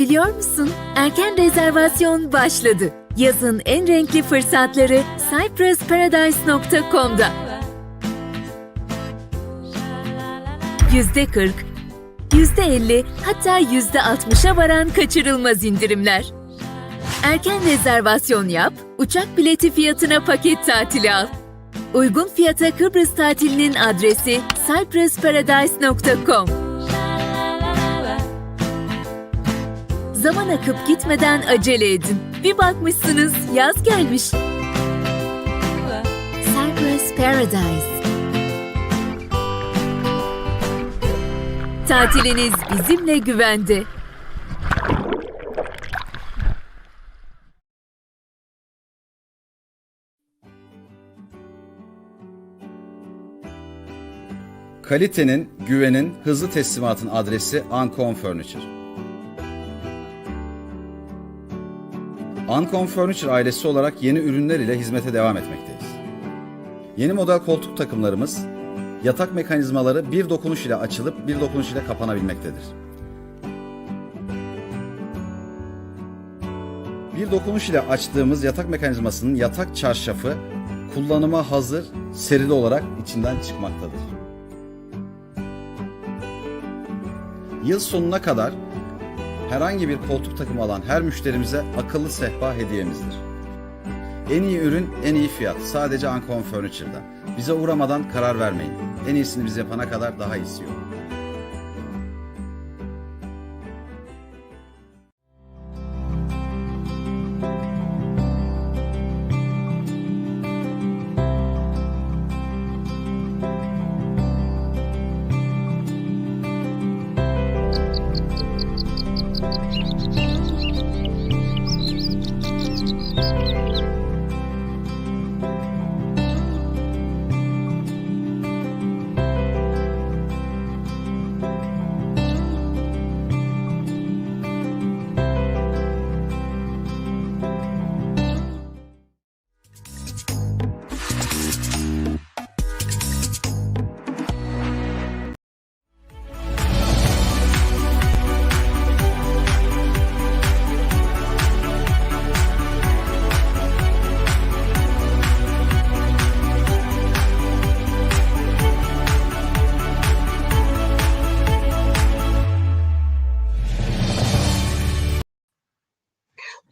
biliyor musun? Erken rezervasyon başladı. Yazın en renkli fırsatları cyprusparadise.com'da. %40, %50 hatta %60'a varan kaçırılmaz indirimler. Erken rezervasyon yap, uçak bileti fiyatına paket tatili al. Uygun fiyata Kıbrıs tatilinin adresi cyprusparadise.com. Zaman akıp gitmeden acele edin. Bir bakmışsınız yaz gelmiş. Cyprus Paradise. Tatiliniz bizimle güvende. Kalitenin, güvenin, hızlı teslimatın adresi Ancon Furniture. Ancon Furniture ailesi olarak yeni ürünler ile hizmete devam etmekteyiz. Yeni model koltuk takımlarımız, yatak mekanizmaları bir dokunuş ile açılıp bir dokunuş ile kapanabilmektedir. Bir dokunuş ile açtığımız yatak mekanizmasının yatak çarşafı kullanıma hazır, serili olarak içinden çıkmaktadır. Yıl sonuna kadar herhangi bir koltuk takımı alan her müşterimize akıllı sehpa hediyemizdir. En iyi ürün, en iyi fiyat. Sadece Ancon Furniture'da. Bize uğramadan karar vermeyin. En iyisini biz yapana kadar daha iyisi yok.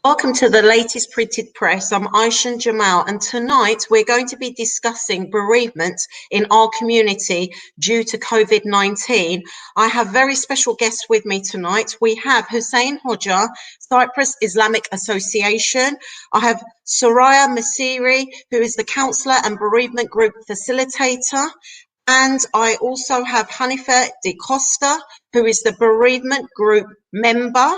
Welcome to the latest printed press. I'm Aisha Djemal, and tonight we're going to be discussing bereavement in our community due to COVID-19. I have very special guests with me tonight. We have Huseyin Hoca, Cyprus Islamic Association. I have Soraya Misiri, who is the Counsellor and Bereavement Group Facilitator. And I also have Hanife DeCosta, who is the Bereavement Group member.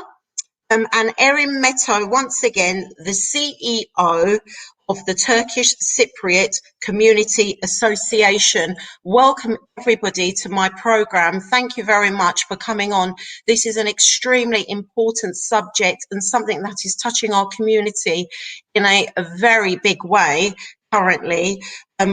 And Erim Metto, once again, the CEO of the Turkish Cypriot Community Association. Welcome everybody to my program. Thank you very much for coming on. This is an extremely important subject and something that is touching our community in a very big way currently,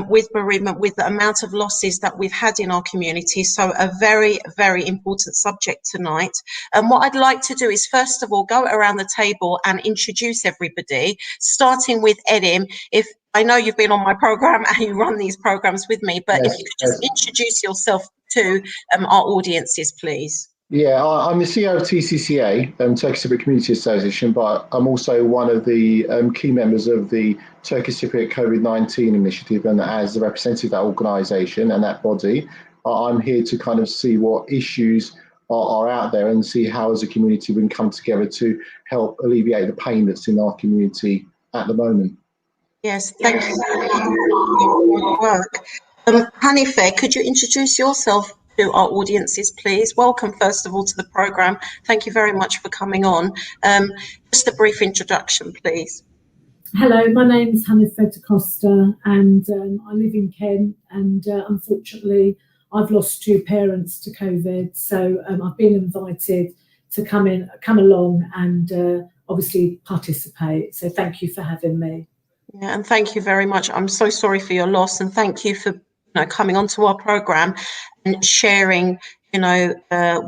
with bereavement, with the amount of losses that we've had in our community. So a very, very important subject tonight. And what I'd like to do is, first of all, go around the table and introduce everybody, starting with Erim. If I know you've been on my program and you run these programs with me, but yes, if you could just introduce yourself to our audiences, please. Yeah, I'm the CEO of TCCA, Turkish Cypriot Community Association, but I'm also one of the key members of the Turkish Cypriot COVID-19 initiative, and as the representative of that organisation and that body, I'm here to kind of see what issues are out there and see how as a community we can come together to help alleviate the pain that's in our community at the moment. Yes, thank you very much for your work. Hanife, could you introduce yourself to our audiences, please? Welcome, first of all, to the programme. Thank you very much for coming on. Just a brief introduction, please. Hello, my name is Hanife DeCosta, and I live in Kent, and unfortunately I've lost two parents to COVID, so I've been invited to come along and obviously participate. So thank you for having me. Yeah, and thank you very much. I'm so sorry for your loss, and thank you for coming onto our programme and sharing you know,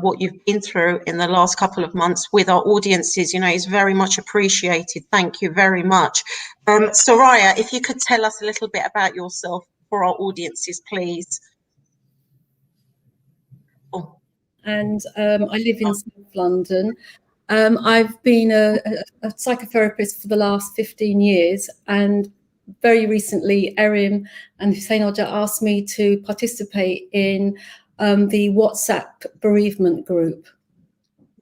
what you've been through in the last couple of months with our audiences, you know, is very much appreciated. Thank you very much. Soraya, if you could tell us a little bit about yourself for our audiences, please. Oh. And I live in South London. I've been a psychotherapist for the last 15 years, and very recently Erim and Huseyin Hoca asked me to participate in the WhatsApp bereavement group.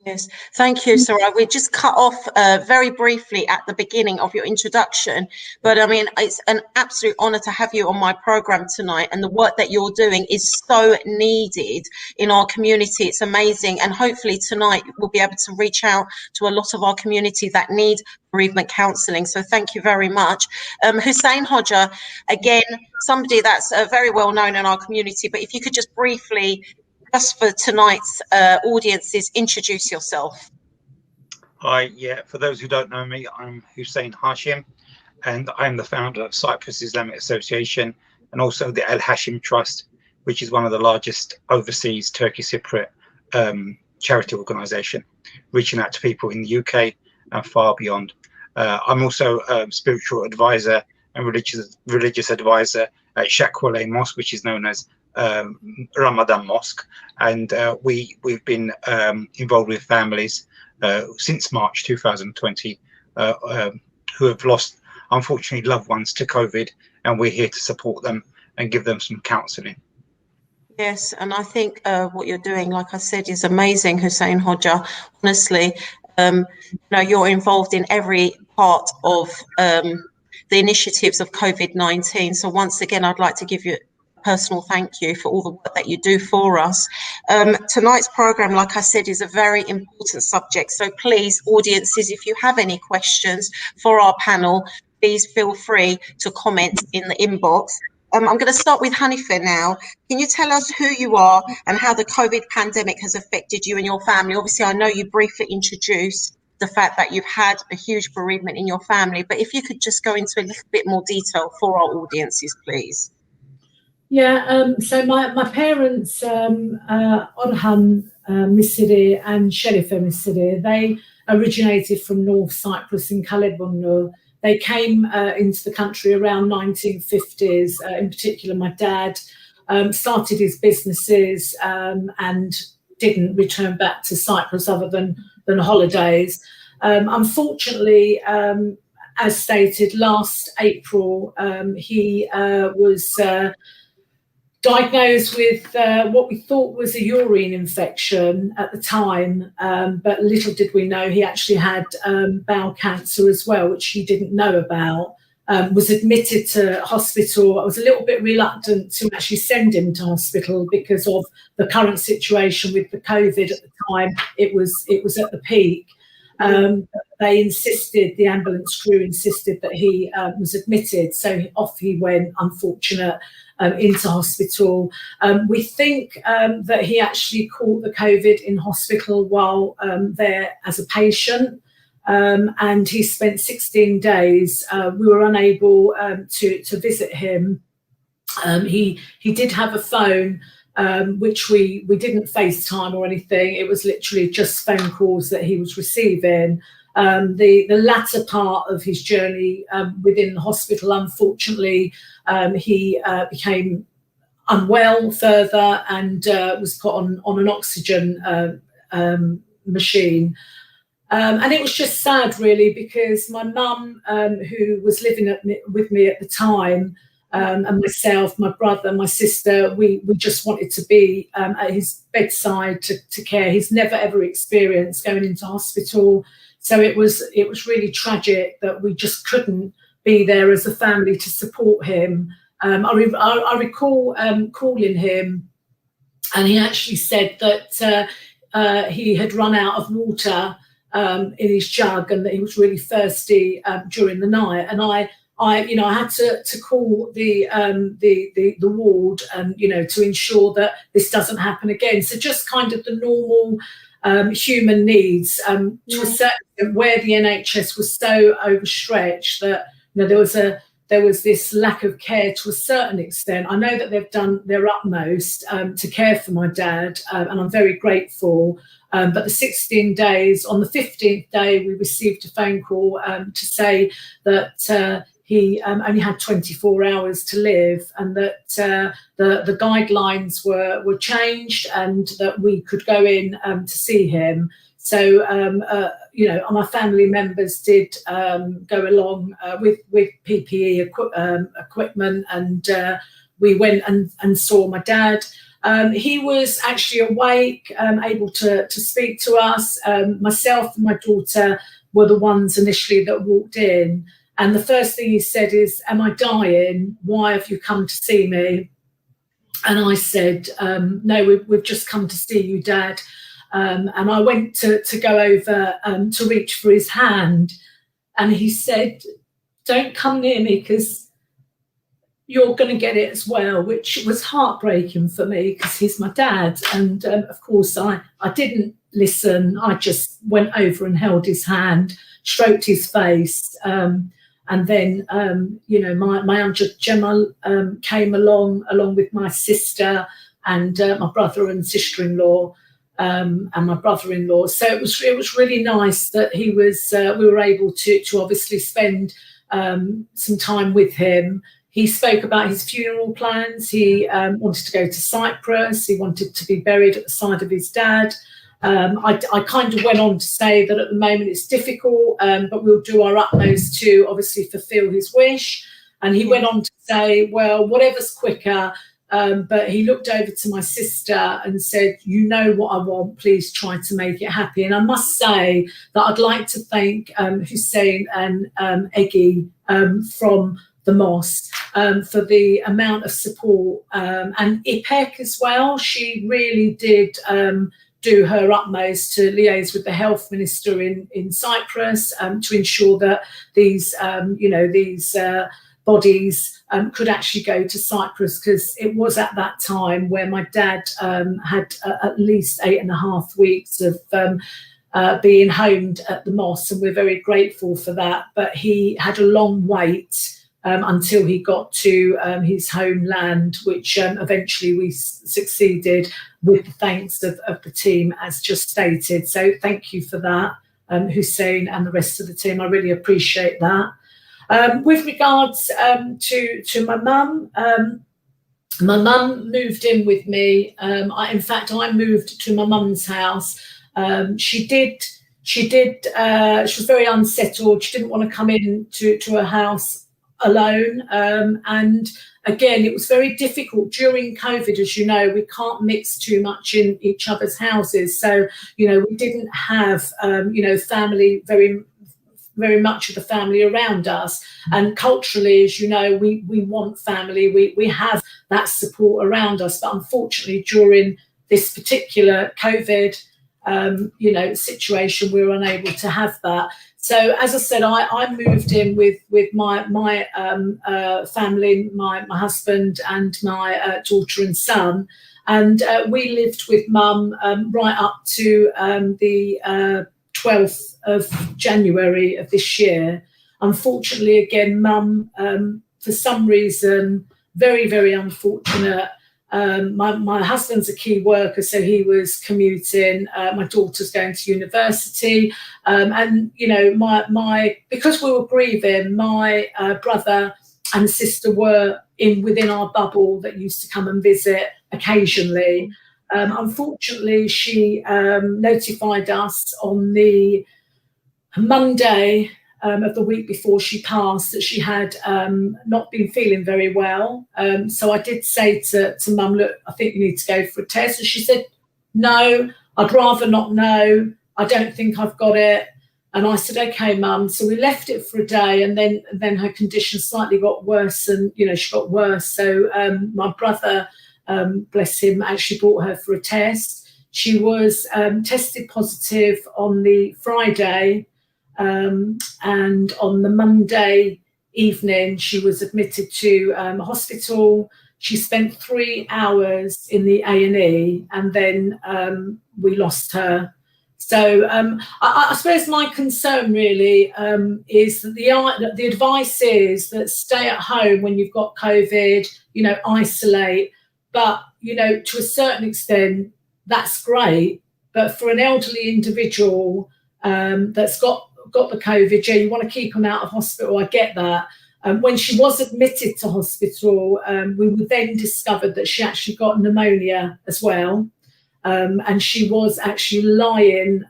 Yes, thank you, Soraya. We just cut off very briefly at the beginning of your introduction, but I mean, it's an absolute honour to have you on my programme tonight, and the work that you're doing is so needed in our community. It's amazing, and hopefully tonight we'll be able to reach out to a lot of our community that need bereavement counselling. So thank you very much. Huseyin Hoca, again, somebody that's very well known in our community, but if you could just briefly, just for tonight's audiences, introduce yourself. Hi, yeah, for those who don't know me, I'm Huseyin Hashim, and I'm the founder of Cyprus Islamic Association and also the Al Hashim Trust, which is one of the largest overseas Turkish Cypriot charity organisation, reaching out to people in the UK and far beyond. I'm also a spiritual advisor and religious advisor at Shakwale Mosque, which is known as Ramadan Mosque, and we've been involved with families since March 2020 who have lost, unfortunately, loved ones to COVID, and we're here to support them and give them some counselling. Yes, and I think what you're doing, like I said, is amazing, Huseyin Hoca. Honestly, you know, you're involved in every part of the initiatives of COVID-19. So once again, I'd like to give you personal thank you for all the work that you do for us. Tonight's program, like I said, is a very important subject. So please, audiences, if you have any questions for our panel, please feel free to comment in the inbox. I'm going to start with Hanife now. Can you tell us who you are and how the COVID pandemic has affected you and your family? Obviously, I know you briefly introduced the fact that you've had a huge bereavement in your family, but if you could just go into a little bit more detail for our audiences, please. Yeah, so my parents, Orhan Misiri and Hanife Misiri, they originated from North Cyprus in Kaledburnu. They came into the country around 1950s. In particular, my dad started his businesses and didn't return back to Cyprus other than holidays. Unfortunately, as stated, last April, he was diagnosed with what we thought was a urine infection at the time, but little did we know he actually had bowel cancer as well, which he didn't know about. Was admitted to hospital. I was a little bit reluctant to actually send him to hospital because of the current situation with the COVID at the time. It was at the peak. They insisted, the ambulance crew insisted that he was admitted. So off he went, unfortunate, into hospital. We think that he actually caught the COVID in hospital while there as a patient. And he spent 16 days. We were unable to visit him. He did have a phone, which we didn't FaceTime or anything. It was literally just phone calls that he was receiving. The latter part of his journey within the hospital, unfortunately, he became unwell further and was put on an oxygen machine. And it was just sad, really, because my mum, who was living with me at the time, and myself, my brother, my sister, we just wanted to be at his bedside to care. He's never ever experienced going into hospital, so it was really tragic that we just couldn't be there as a family to support him. I recall calling him, and he actually said that he had run out of water in his jug and that he was really thirsty during the night. And I had to call the ward and, to ensure that this doesn't happen again. So just kind of the normal human needs to a certain extent, where the NHS was so overstretched that there was a there was this lack of care to a certain extent. I know that they've done their utmost to care for my dad, and I'm very grateful. But the 16 days, on the 15th day, we received a phone call to say that he only had 24 hours to live, and that the guidelines were changed, and that we could go in to see him. So, you know, my family members did go along with PPE equipment, and we went and saw my dad. He was actually awake, able to speak to us. Myself and my daughter were the ones initially that walked in. And the first thing he said is, "Am I dying? Why have you come to see me?" And I said, "No, we've just come to see you, Dad." And I went to go over to reach for his hand. And he said, "Don't come near me because you're going to get it as well," which was heartbreaking for me because he's my dad. And of course, I didn't listen. I just went over and held his hand, stroked his face. And then, you know, my uncle Djemal came along with my sister and my brother and sister-in-law and my brother-in-law. So it was really nice that he was. We were able to obviously spend some time with him. He spoke about his funeral plans. He wanted to go to Cyprus. He wanted to be buried at the side of his dad. I kind of went on to say that at the moment it's difficult, but we'll do our utmost to obviously fulfill his wish. And he went on to say, well, whatever's quicker. But he looked over to my sister and said, "You know what I want, please try to make it happy." And I must say that I'd like to thank Huseyin and Egi from the mosque for the amount of support, and IPEC as well. She really did do her utmost to liaise with the health minister in Cyprus to ensure that these, you know, these bodies could actually go to Cyprus, because it was at that time where my dad had at least 8.5 weeks of being homed at the mosque, and we're very grateful for that. But he had a long wait until he got to his homeland, which eventually we succeeded with the thanks of the team, as just stated. So thank you for that, Huseyin and the rest of the team. I really appreciate that. With regards to my mum moved in with me. In fact, I moved to my mum's house. She was very unsettled. She didn't want to come in to her house alone. And again, it was very difficult during COVID. As you know, we can't mix too much in each other's houses. So, you know, we didn't have, you know, family, very much of the family around us. And culturally, as you know, we want family. We have that support around us. But unfortunately, during this particular COVID, you know, situation, we were unable to have that. So, as I said, I moved in with my family, my husband and my daughter and son, and we lived with Mum right up to the 12th of January of this year. Unfortunately, again, Mum, for some reason, very, very unfortunate. My husband's a key worker, so he was commuting. My daughter's going to university, and you know, because we were grieving, my brother and sister were within our bubble that used to come and visit occasionally. Unfortunately, she notified us on the Monday of the week before she passed that she had not been feeling very well. So I did say to Mum, "Look, I think you need to go for a test." And she said, "No, I'd rather not know. I don't think I've got it." And I said, "Okay, Mum." So we left it for a day, and then her condition slightly got worse, and you know, she got worse. So my brother, bless him, actually brought her for a test. She was tested positive on the Friday. And on the Monday evening, she was admitted to a hospital. She spent 3 hours in the A&E, and then we lost her. So I suppose my concern really is that the advice is that stay at home when you've got COVID, isolate. But, to a certain extent, that's great. But for an elderly individual that's got the COVID, you want to keep them out of hospital. I get that. When she was admitted to hospital, we then discovered that she actually got pneumonia as well. And she was actually lying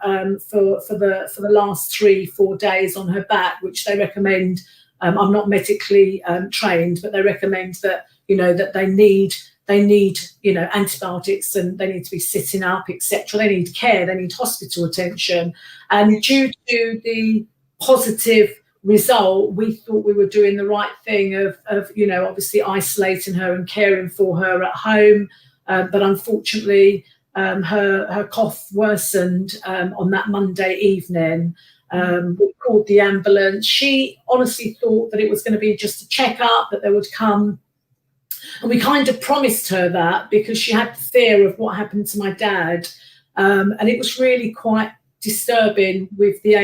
for the last 3-4 days on her back, which they recommend. I'm not medically trained, but they recommend that that they need antibiotics, and they need to be sitting up, etc. They need care, they need hospital attention. And due to the positive result, we thought we were doing the right thing of obviously isolating her and caring for her at home. But unfortunately, her cough worsened on that Monday evening. We called the ambulance. She honestly thought that it was going to be just a checkup, that they would come. And we kind of promised her that, because she had the fear of what happened to my dad. And it was really quite disturbing with the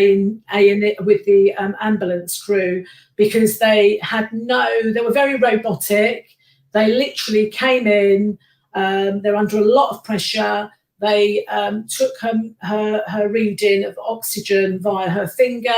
ambulance crew, because they were very robotic. They literally came in. They're under a lot of pressure. They took her reading of oxygen via her finger.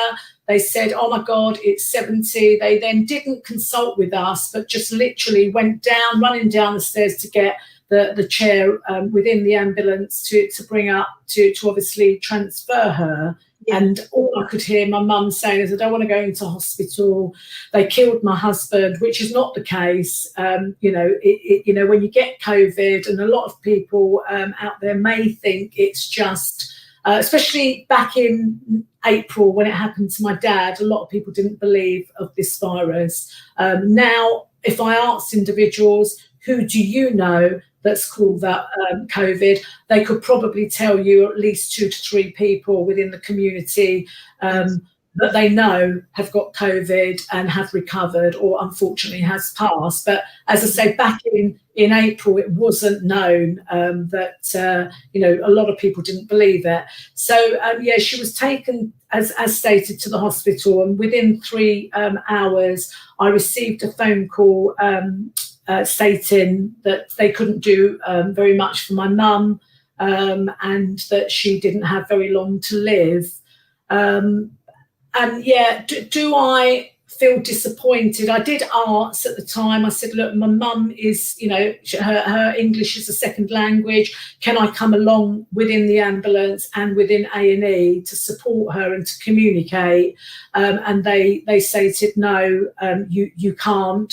They said, "Oh my God, it's 70." They then didn't consult with us, but just literally went running down the stairs to get the chair within the ambulance to bring up to obviously transfer her. Yeah. And all I could hear my mum saying is, "I don't want to go into hospital. They killed my husband," which is not the case. When you get COVID, and a lot of people out there may think it's just, especially back in April when it happened to my dad, a lot of people didn't believe of this virus. Now, if I asked individuals, who do you know that's called that COVID, they could probably tell you at least 2 to 3 people within the community that they know have got COVID and have recovered, or unfortunately has passed. But as I say, back in April, it wasn't known that a lot of people didn't believe it. So she was taken, as stated, to the hospital, and within 3 hours, I received a phone call stating that they couldn't do very much for my mum, and that she didn't have very long to live. Do I feel disappointed? I did ask at the time. I said, "Look, my mum is, her English is a second language. Can I come along within the ambulance and within A&E to support her and to communicate?" And they stated, "No, you can't."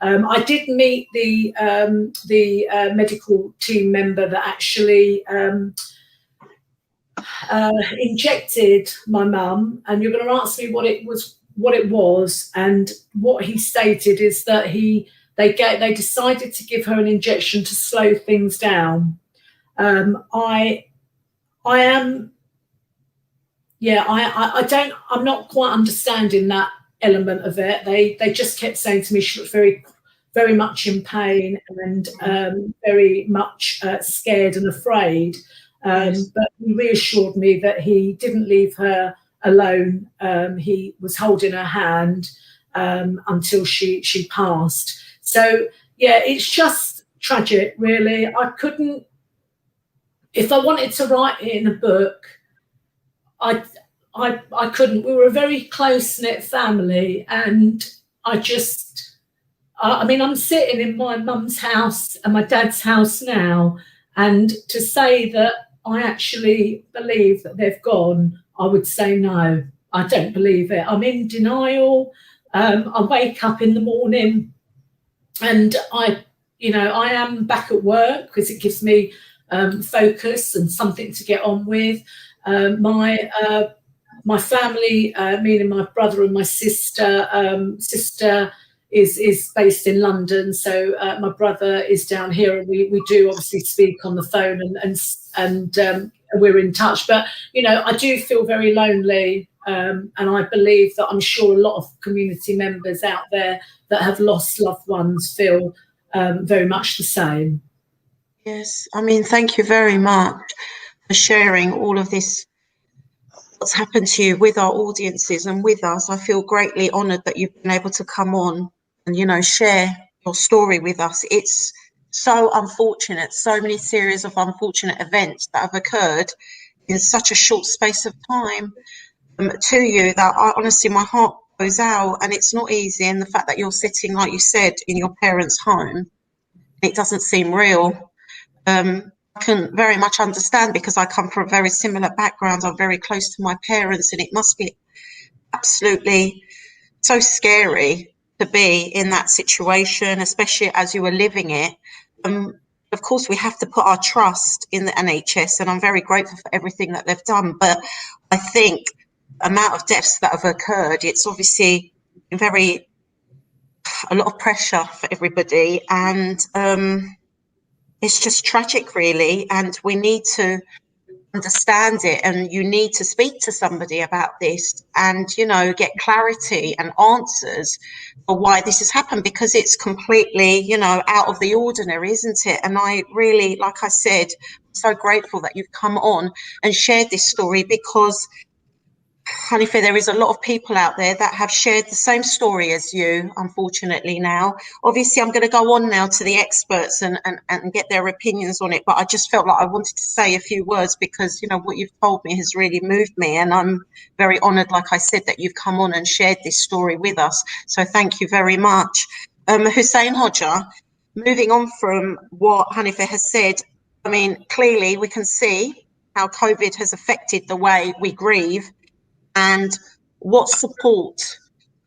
I did meet the medical team member that actually injected my mum, and you're going to ask me what it was, and what he stated is that they decided to give her an injection to slow things down. I'm not quite understanding that element of it. They just kept saying to me she looked very, very much in pain and very much scared and afraid. But he reassured me that he didn't leave her alone. He was holding her hand until she passed. So it's just tragic, really. I couldn't, if I wanted to write it in a book, I couldn't. We were a very close-knit family, and I'm sitting in my mum's house and my dad's house now, and to say that I actually believe that they've gone, I would say no, I don't believe it. I'm in denial. I wake up in the morning and I am back at work because it gives me focus and something to get on with. My family, meaning my brother and my sister is based in London, so my brother is down here, and we do obviously speak on the phone and we're in touch. But I do feel very lonely, and I believe that I'm sure a lot of community members out there that have lost loved ones feel very much the same. Yes, thank you very much for sharing all of this what's happened to you with our audiences and with us. I feel greatly honoured that you've been able to come on and, you know, share your story with us. It's so unfortunate, so many series of unfortunate events that have occurred in such a short space of time to you, that I, honestly, my heart goes out, and it's not easy. And the fact that you're sitting, like you said, in your parents' home, it doesn't seem real. I can very much understand, because I come from a very similar background. I'm very close to my parents, and it must be absolutely so scary to be in that situation, especially as you were living it. Of course, we have to put our trust in the NHS, and I'm very grateful for everything that they've done. But I think the amount of deaths that have occurred, it's obviously a lot of pressure for everybody, and it's just tragic, really. And we need to understand it, and you need to speak to somebody about this and, you know, get clarity and answers for why this has happened, because it's completely, you know, out of the ordinary, isn't it? And I really, like I said, I'm so grateful that you've come on and shared this story, because Hanife, there is a lot of people out there that have shared the same story as you, unfortunately. Now, obviously, I'm going to go on now to the experts and get their opinions on it, but I just felt like I wanted to say a few words, because, you know, what you've told me has really moved me, and I'm very honoured, like I said, that you've come on and shared this story with us. So thank you very much. Huseyin Hoca, moving on from what Hanife has said, I mean, clearly we can see how COVID has affected the way we grieve, and what support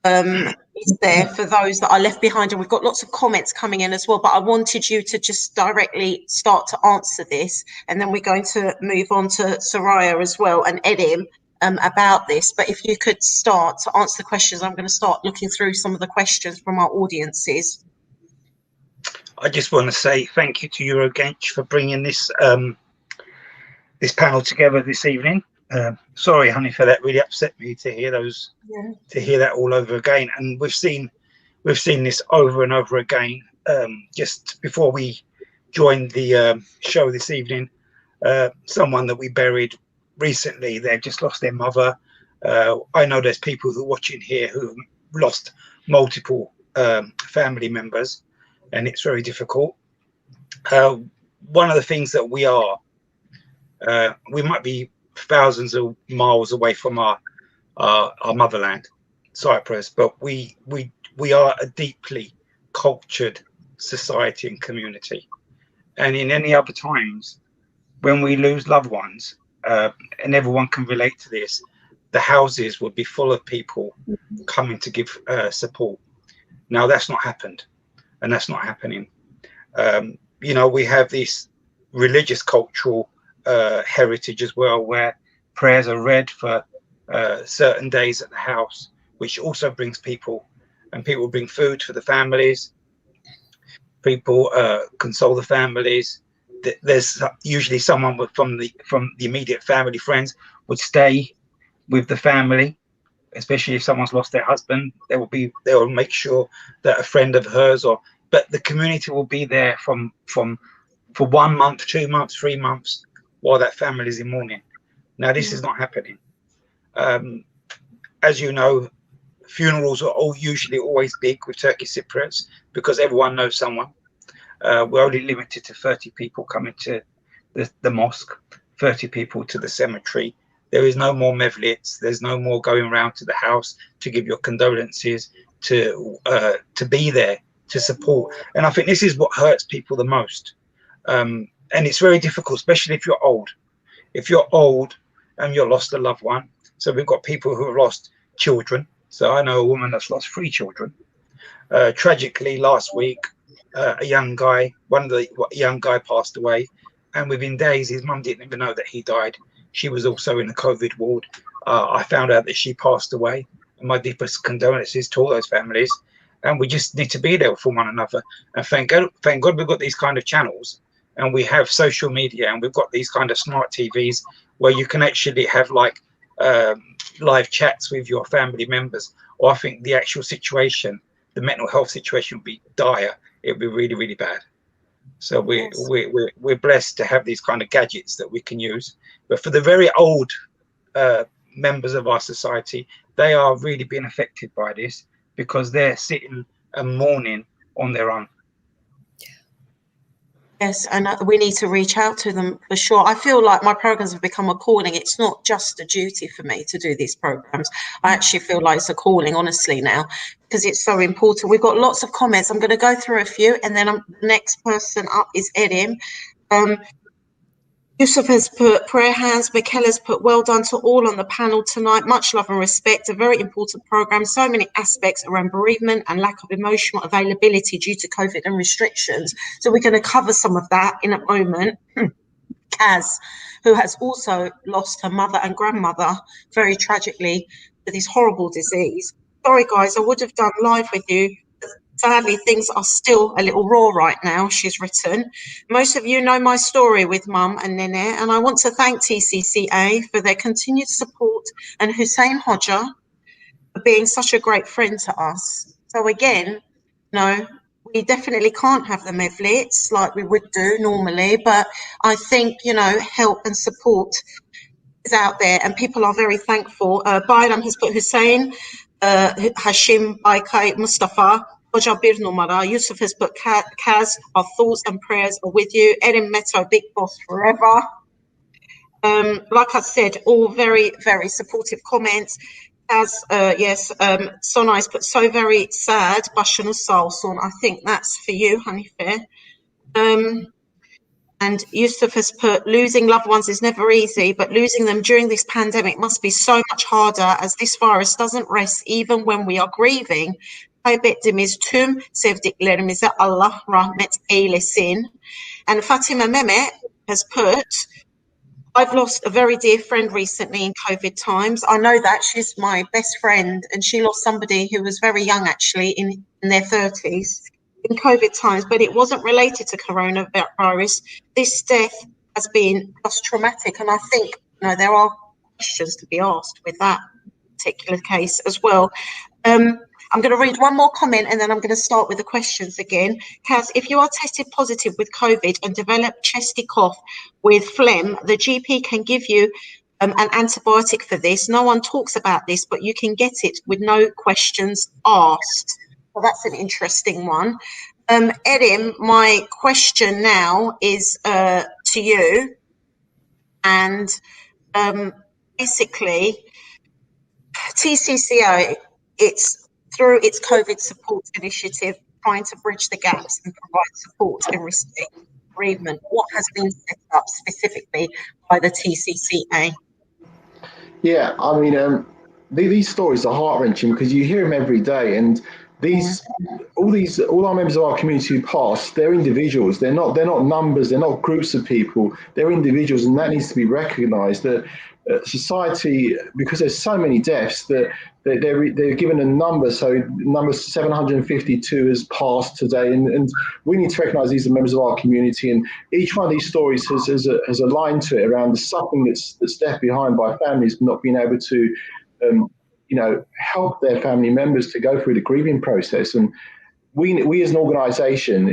is there for those that are left behind. And we've got lots of comments coming in as well, but I wanted you to just directly start to answer this, and then we're going to move on to Soraya as well, and Erim, about this. But if you could start to answer the questions, I'm going to start looking through some of the questions from our audiences. I just want to say thank you to Eurogench for bringing this this panel together this evening. Sorry, Hanife, that really upset me to hear those, to hear that all over again. And we've seen this over and over again. Just before we joined the show this evening, someone that we buried recently, they've just lost their mother. I know there's people who are watching here who've lost multiple family members, and it's very difficult. One of the things that we are, we might be thousands of miles away from our motherland, Cyprus, but we are a deeply cultured society and community. And in any other times, when we lose loved ones, and everyone can relate to this, the houses would be full of people coming to give support. Now that's not happened, and that's not happening. You know, we have this religious cultural heritage as well, where prayers are read for certain days at the house, which also brings people, and people bring food for the families. People console the families. There's usually someone from the immediate family, friends, would stay with the family, especially if someone's lost their husband. They will make sure that a friend of hers, but the community will be there for 1 month, 2 months, 3 months, while that family is in mourning. Now this is not happening. As you know, funerals are usually always big with Turkish Cypriots, because everyone knows someone. We're only limited to 30 people coming to the mosque, 30 people to the cemetery. There is no more mevlits. There's no more going around to the house to give your condolences, to be there to support. And I think this is what hurts people the most. And it's very difficult, especially if you're old. If you're old and you've lost a loved one. So we've got people who have lost children. So I know a woman that's lost 3 children. Tragically, last week, a young guy passed away, and within days, his mum didn't even know that he died. She was also in the COVID ward. I found out that she passed away. And my deepest condolences to all those families. And we just need to be there for one another. And thank God we've got these kind of channels, and we have social media, and we've got these kind of smart TVs where you can actually have like live chats with your family members. Or I think the actual situation, the mental health situation, would be dire. It would be really, really bad. So we're blessed to have these kind of gadgets that we can use. But for the very old members of our society, they are really being affected by this because they're sitting and mourning on their own. Yes, and we need to reach out to them for sure. I feel like my programs have become a calling. It's not just a duty for me to do these programs. I actually feel like it's a calling, honestly, now, because it's so important. We've got lots of comments. I'm going to go through a few, and then the next person up is Erim. Yusuf has put prayer hands. Michaela's put well done to all on the panel tonight. Much love and respect. A very important program. So many aspects around bereavement and lack of emotional availability due to COVID and restrictions. So we're going to cover some of that in a moment. Kaz, who has also lost her mother and grandmother very tragically to this horrible disease. Sorry, guys, I would have done live with you. Sadly, things are still a little raw right now, she's written. Most of you know my story with Mum and Nene, and I want to thank TCCA for their continued support and Huseyin Hoca for being such a great friend to us. So again, no, we definitely can't have the mevlits like we would do normally, but I think, you know, help and support is out there and people are very thankful. Bayram has put Huseyin, Hashim, Baikay, Mustafa, Hoca bir numara. Yusuf has put Kaz, our thoughts and prayers are with you. Erim, Metto, big boss forever. Like I said, all very, very supportive comments. Kaz, yes, Sonai's put so very sad. Başını sağ olsun. I think that's for you, Hanife. And Yusuf has put, losing loved ones is never easy, but losing them during this pandemic must be so much harder as this virus doesn't rest even when we are grieving. Kaybettiğimiz tüm sevdiklerimize Allah rahmet eylesin. And Fatima Mehmet has put, I've lost a very dear friend recently in COVID times. I know that she's my best friend and she lost somebody who was very young actually in their 30s in COVID times, but it wasn't related to coronavirus. This death has been just traumatic. And I think, you know, there are questions to be asked with that particular case as well. I'm going to read one more comment and then I'm going to start with the questions again. Kaz, if you are tested positive with COVID and develop chesty cough with phlegm, the GP can give you an antibiotic for this. No one talks about this, but you can get it with no questions asked. Well, that's an interesting one. Erim, my question now is to you. And basically, TCCA, it's through its COVID support initiative, trying to bridge the gaps and provide support in respect of bereavement. What has been set up specifically by the TCCA? Yeah, I mean, these stories are heart-wrenching because you hear them every day, and all our members of our community who pass, they're individuals. They're not numbers. They're not groups of people. They're individuals, and that needs to be recognised. That society, because there's so many deaths, that they're given a number. So number 752 has passed today, and we need to recognise these are members of our community. And each one of these stories has a line to it around the suffering that's left behind by families not being able to. Help their family members to go through the grieving process. And we as an organisation,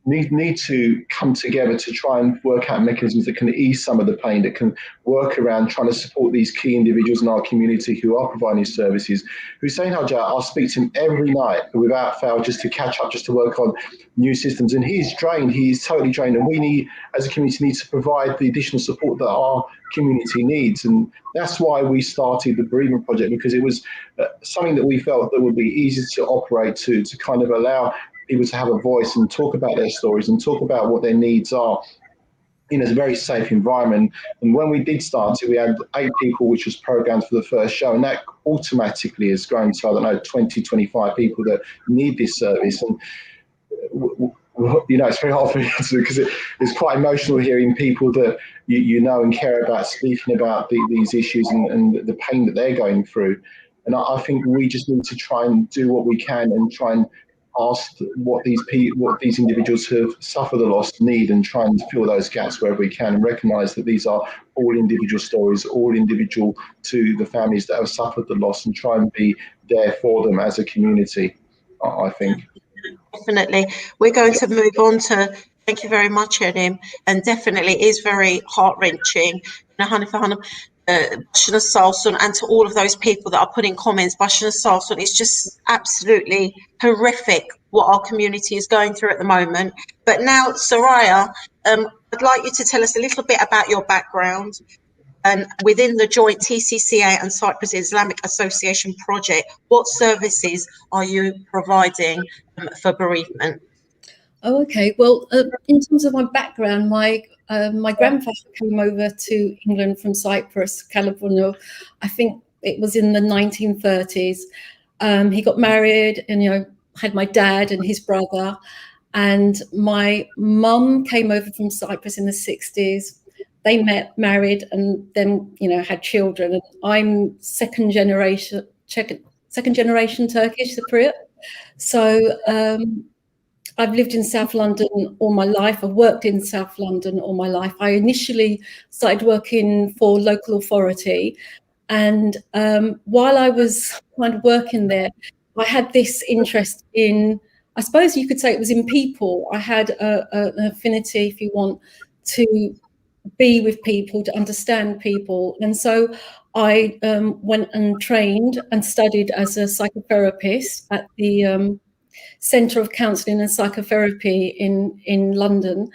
need to come together to try and work out mechanisms that can ease some of the pain, that can work around trying to support these key individuals in our community who are providing these services. Huseyin Hoca, I'll speak to him every night without fail, just to catch up, just to work on new systems. And he's drained, he's totally drained. And we need, as a community, need to provide the additional support that our community needs. And that's why we started the Bereavement Project, because it was something that we felt that would be easy to operate to kind of allow people to have a voice and talk about their stories and talk about what their needs are in a very safe environment. And when we did start it, we had 8 people, which was programmed for the first show, and that automatically has grown to, 20, 25 people that need this service. And it's very hard for me to do, because it's quite emotional hearing people that you know and care about speaking about these issues and the pain that they're going through. And I think we just need to try and do what we can and try and ask what these individuals who have suffered the loss need, and try and fill those gaps wherever we can, and recognise that these are all individual stories, all individual to the families that have suffered the loss, and try and be there for them as a community, I think. Definitely. We're going to move on to, thank you very much, Erim, and definitely is very heart-wrenching. Hanife Hanım, Başına sağ olsun, and to all of those people that are putting comments, başına sağ olsun. It's just absolutely horrific what our community is going through at the moment. But now, Soraya, I'd like you to tell us a little bit about your background and within the joint TCCA and Cyprus Islamic Association project. What services are you providing for bereavement? Oh, okay. Well, in terms of my background, my grandfather came over to England from Cyprus, California. I think it was in the 1930s. He got married, and had my dad and his brother. And my mum came over from Cyprus in the 60s. They met, married, and then had children. And I'm second generation Turkish Cypriot. So I've lived in South London all my life. I've worked in South London all my life. I initially started working for local authority, and while I was kind of working there, I had this interest in, I suppose you could say it was in people. I had an affinity, if you want, to be with people, to understand people. And so I went and trained and studied as a psychotherapist at the Centre of Counselling and Psychotherapy in London.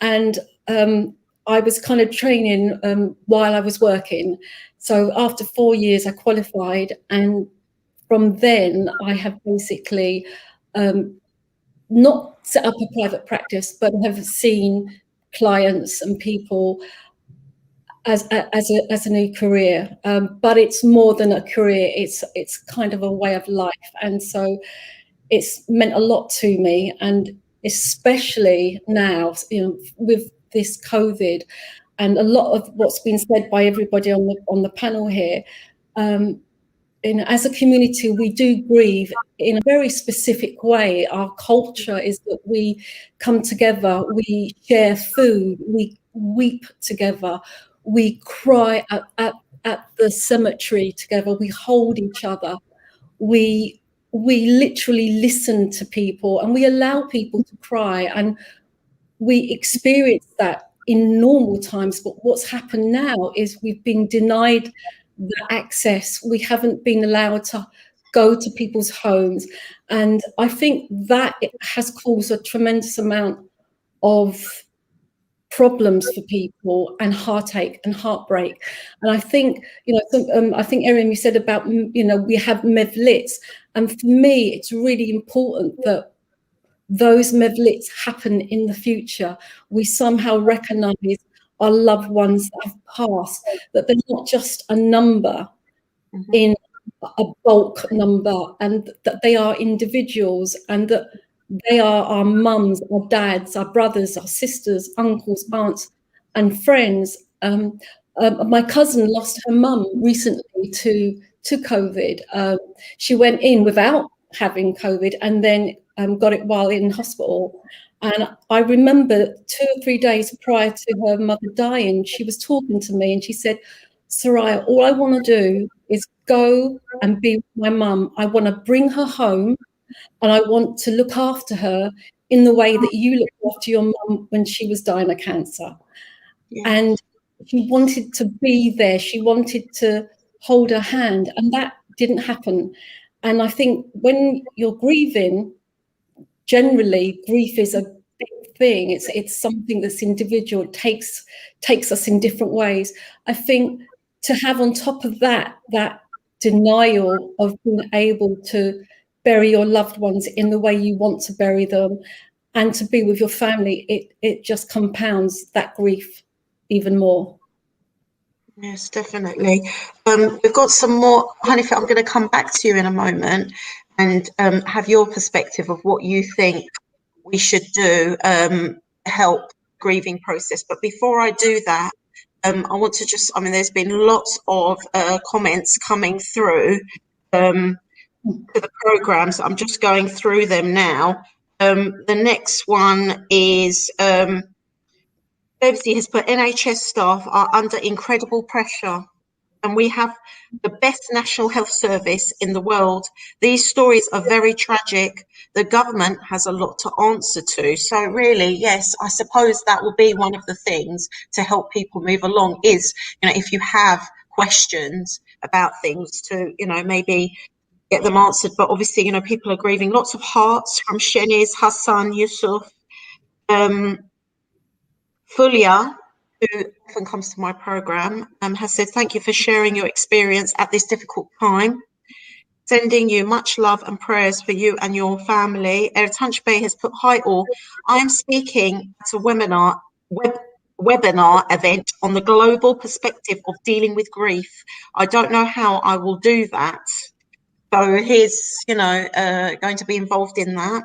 And I was kind of training while I was working. So after 4 years, I qualified. And from then, I have basically not set up a private practice, but have seen clients and people as a new career. But it's more than a career. It's kind of a way of life. And so it's meant a lot to me, and especially now, with this COVID, and a lot of what's been said by everybody on the panel here. As a community, we do grieve in a very specific way. Our culture is that we come together, we share food, we weep together, we cry at the cemetery together, we hold each other, we literally listen to people, and we allow people to cry, and we experience that in normal times. But what's happened now is we've been denied the access. We haven't been allowed to go to people's homes, and I think that it has caused a tremendous amount of problems for people, and heartache and heartbreak. And I think, I think, Erim, you said about, we have mevlits, and for me, it's really important that those mevlits happen in the future. We somehow recognise our loved ones that have passed, that they're not just a number in a bulk number, and that they are individuals, and that they are our mums, our dads, our brothers, our sisters, uncles, aunts, and friends. My cousin lost her mum recently to COVID. She went in without having COVID, and then got it while in hospital. And I remember 2 or 3 days prior to her mother dying, she was talking to me, and she said, "Soraya, all I want to do is go and be with my mum. I want to bring her home, and I want to look after her in the way that you looked after your mum when she was dying of cancer." Yeah. And she wanted to be there. She wanted to hold her hand, and that didn't happen. And I think when you're grieving, generally, grief is a big thing. It's something that's individual. It takes us in different ways. I think to have on top of that denial of being able to bury your loved ones in the way you want to bury them, and to be with your family, it just compounds that grief even more. Yes, definitely. We've got some more. Hanife, I'm going to come back to you in a moment and have your perspective of what you think we should do to help grieving process. But before I do that, I want to just, there's been lots of comments coming through to the programs. I'm just going through them now. The next one is Bevsy has put, NHS staff are under incredible pressure, and we have the best National Health Service in the world. These stories are very tragic. The government has a lot to answer to. So really, yes, I suppose that will be one of the things to help people move along is, if you have questions about things to, you know, maybe get them answered. But obviously, you know, people are grieving. Lots of hearts from Sheniz, Hassan, Yusuf, Fulia, who often comes to my program, has said, thank you for sharing your experience at this difficult time. Sending you much love and prayers for you and your family. Ertanç Bey has put, hi all. I am speaking at a webinar event on the global perspective of dealing with grief. I don't know how I will do that. So he's, you know, going to be involved in that.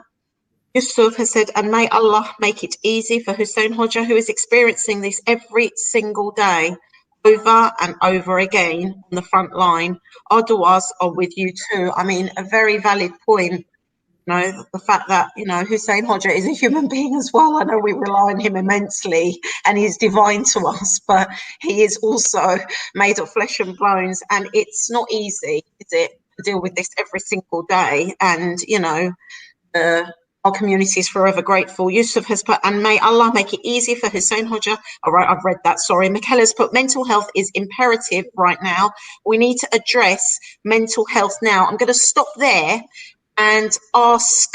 Yusuf has said, and may Allah make it easy for Huseyin Hoca, who is experiencing this every single day, over and over again on the front line. Our du'as are with you too. I mean, a very valid point. You know, the fact that, you know, Huseyin Hoca is a human being as well. I know we rely on him immensely and he's divine to us, but he is also made of flesh and bones, and it's not easy, is it, to deal with this every single day. And, you know, our community is forever grateful. Yusuf has put, and may Allah make it easy for Huseyin Hoca. All right, I've read that, sorry. Michaela's put, mental health is imperative right now. We need to address mental health now. I'm going to stop there and ask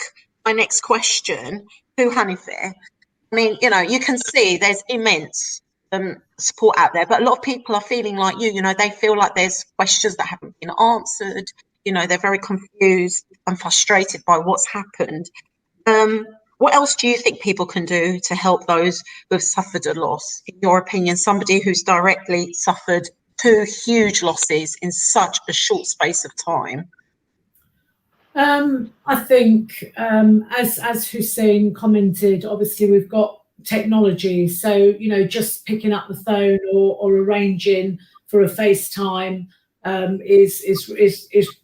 my next question to Hanife. I mean, you know, you can see there's immense support out there, but a lot of people are feeling like you know, they feel like there's questions that haven't been answered. You know, they're very confused and frustrated by what's happened. What else do you think people can do to help those who have suffered a loss? In your opinion, somebody who's directly suffered 2 huge losses in such a short space of time? I think, as Huseyin commented, obviously we've got technology, so, you know, just picking up the phone or arranging for a FaceTime is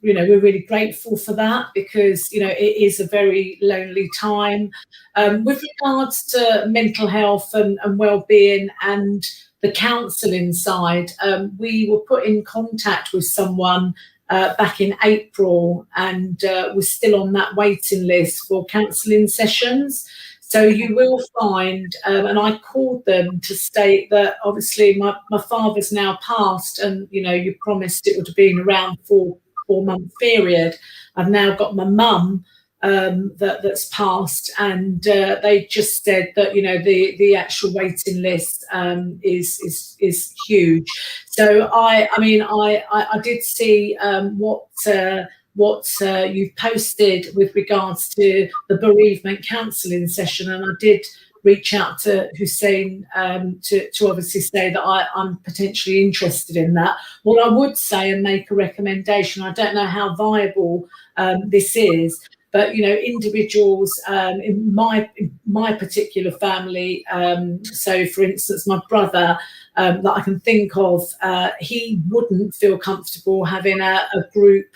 you know, we're really grateful for that, because, you know, it is a very lonely time. With regards to mental health and well-being and the counselling side, we were put in contact with someone back in April, and we're still on that waiting list for counselling sessions. So you will find, and I called them to state that obviously my father's now passed, and, you know, you promised it would have been around 4-month period. I've now got my mum that's passed, and they just said that, you know, the actual waiting list is huge. So I mean I did see what you've posted with regards to the bereavement counselling session, and I did reach out to Huseyin to obviously say that I'm potentially interested in that. What I would say and make a recommendation, I don't know how viable this is, but, you know, individuals in my particular family, so for instance my brother, that I can think of, he wouldn't feel comfortable having a group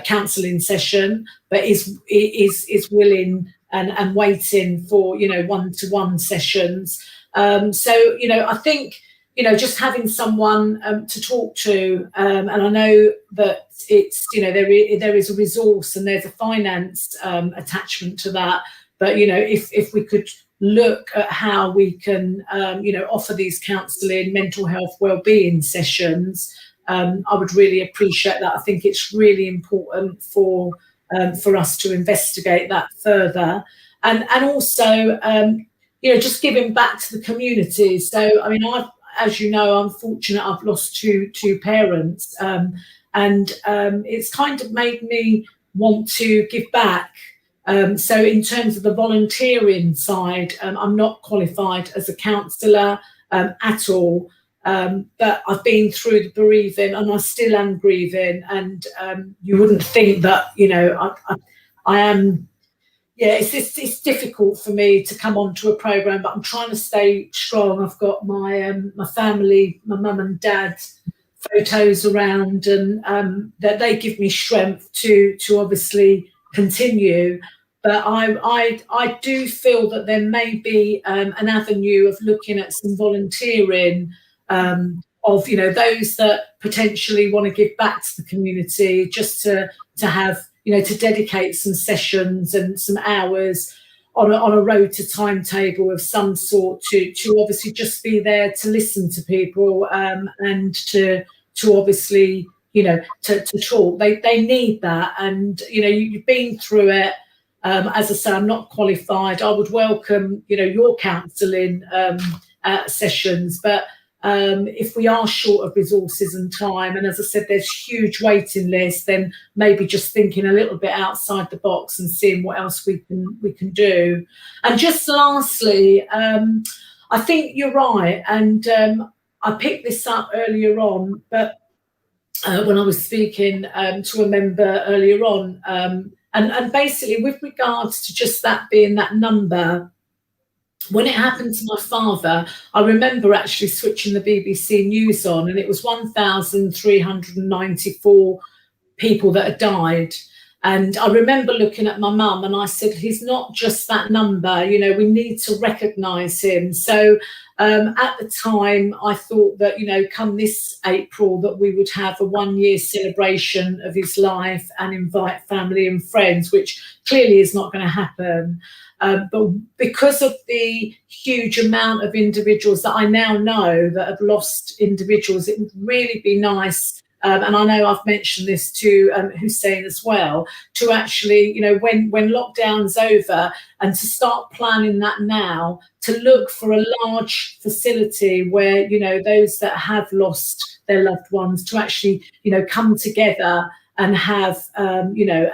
counselling session, but is willing and waiting for, you know, one-to-one sessions. So, you know, I think, you know, just having someone to talk to, and I know that it's, you know, there is a resource and there's a finance attachment to that, but, you know, if we could look at how we can, you know, offer these counselling, mental health, well-being sessions, I would really appreciate that. I think it's really important for us to investigate that further, and also, you know, just giving back to the community. So, I mean, as you know, I'm fortunate. I've lost two parents, and it's kind of made me want to give back. So, in terms of the volunteering side, I'm not qualified as a counsellor at all. But I've been through the bereaving, and I still am grieving, and you wouldn't think that, you know, I am. Yeah, it's difficult for me to come onto a programme, but I'm trying to stay strong. I've got my family, my mum and dad photos around, and that they give me strength to obviously continue. But I do feel that there may be an avenue of looking at some volunteering, of, you know, those that potentially want to give back to the community, just to have, you know, to dedicate some sessions and some hours on a rota timetable of some sort to obviously just be there to listen to people, and to to obviously, you know, to talk. They need that. And, you know, you've been through it. As I say, I'm not qualified. I would welcome, you know, your counselling sessions, but if we are short of resources and time, and as I said, there's huge waiting lists, then maybe just thinking a little bit outside the box and seeing what else we can do. And just lastly, I think you're right, and I picked this up earlier on, but when I was speaking to a member earlier on, and basically with regards to just that being that number, when it happened to my father, I remember actually switching the BBC News on, and it was 1,394 people that had died. And I remember looking at my mum and I said, he's not just that number, you know, we need to recognise him. So at the time, I thought that, you know, come this April, that we would have a 1-year celebration of his life and invite family and friends, which clearly is not going to happen. But because of the huge amount of individuals that I now know that have lost individuals, it would really be nice, and I know I've mentioned this to Huseyin as well, to actually, you know, when lockdown's over, and to start planning that now, to look for a large facility where, you know, those that have lost their loved ones to actually, you know, come together and have, you know,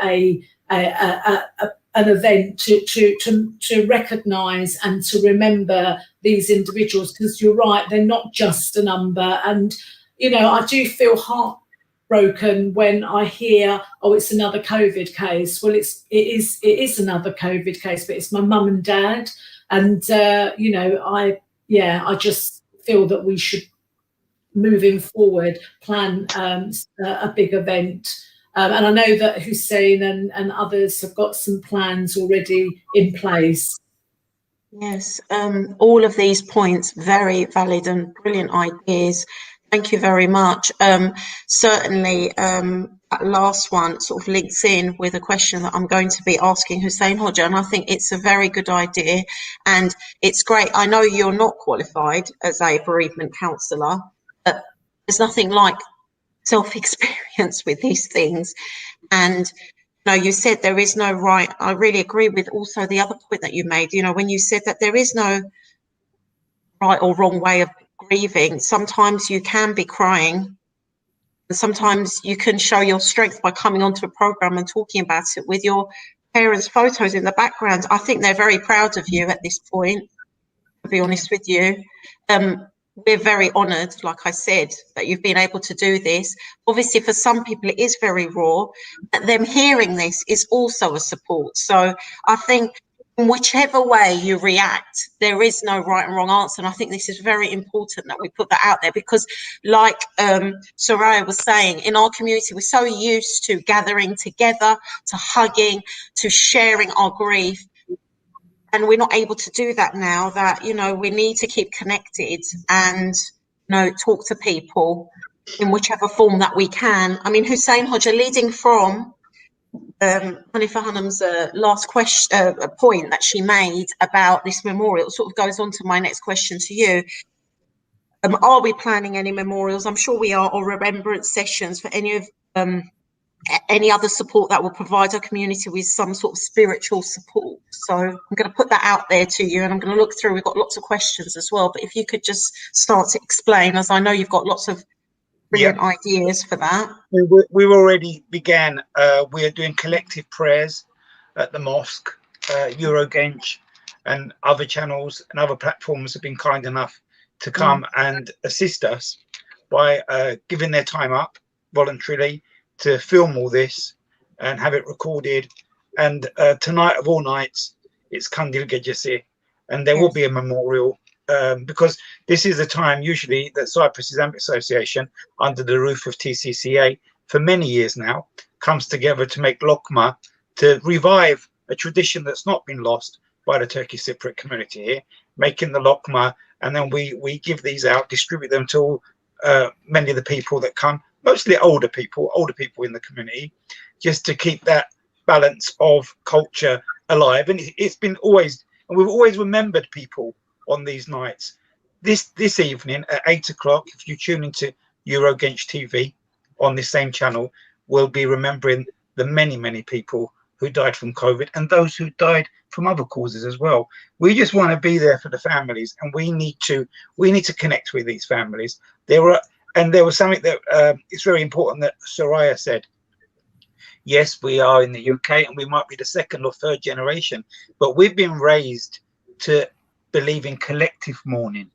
an event to recognise and to remember these individuals, because you're right, they're not just a number. And, you know, I do feel heartbroken when I hear, oh, it's another COVID case. Well, it is another COVID case, but it's my mum and dad. And, you know, I just feel that we should, moving forward, plan a big event. And I know that Huseyin and others have got some plans already in place. Yes, all of these points, very valid and brilliant ideas. Thank you very much. Certainly, that last one sort of links in with a question that I'm going to be asking Huseyin Hoca, and I think it's a very good idea, and it's great. I know you're not qualified as a bereavement counsellor, but there's nothing like self-experience with these things. And you know, you said there is no right. I really agree with also the other point that you made, you know, when you said that there is no right or wrong way of grieving. Sometimes you can be crying, and sometimes you can show your strength by coming onto a program and talking about it with your parents' photos in the background. I think they're very proud of you at this point, to be honest with you. We're very honoured, like I said, that you've been able to do this. Obviously, for some people, it is very raw, but them hearing this is also a support. So I think in whichever way you react, there is no right and wrong answer. And I think this is very important that we put that out there, because like Soraya was saying, in our community, we're so used to gathering together, to hugging, to sharing our grief. And we're not able to do that now. That, you know, we need to keep connected and, you know, talk to people in whichever form that we can. I mean, Huseyin Hoca, leading from Hanife Hanım's last question, point that she made about this memorial, sort of goes on to my next question to you. Are we planning any memorials? I'm sure we are, or remembrance sessions for any of any other support that will provide our community with some sort of spiritual support. So I'm going to put that out there to you, and I'm going to look through. We've got lots of questions as well, but if you could just start to explain, as I know you've got lots of brilliant ideas for that. We've already began. We are doing collective prayers at the mosque. Eurogench and other channels and other platforms have been kind enough to come and assist us by giving their time up voluntarily to film all this and have it recorded. And tonight of all nights, it's Kandil Gecesi, and there will be a memorial, because this is the time usually that Cyprus Islamic Association, under the roof of TCCA for many years now, comes together to make lokma, to revive a tradition that's not been lost by the Turkish Cypriot community here, making the lokma, and then we give these out, distribute them to many of the people that come, mostly older people in the community, just to keep that balance of culture alive. And it's been always, and we've always remembered people on these nights. This evening at 8 o'clock, if you tune into Eurogench TV on this same channel, we'll be remembering the many people who died from COVID and those who died from other causes as well. We just want to be there for the families, and we need to connect with these families. There was something that it's very important that Soraya said. Yes, we are in the UK and we might be the second or third generation, but we've been raised to believe in collective mourning.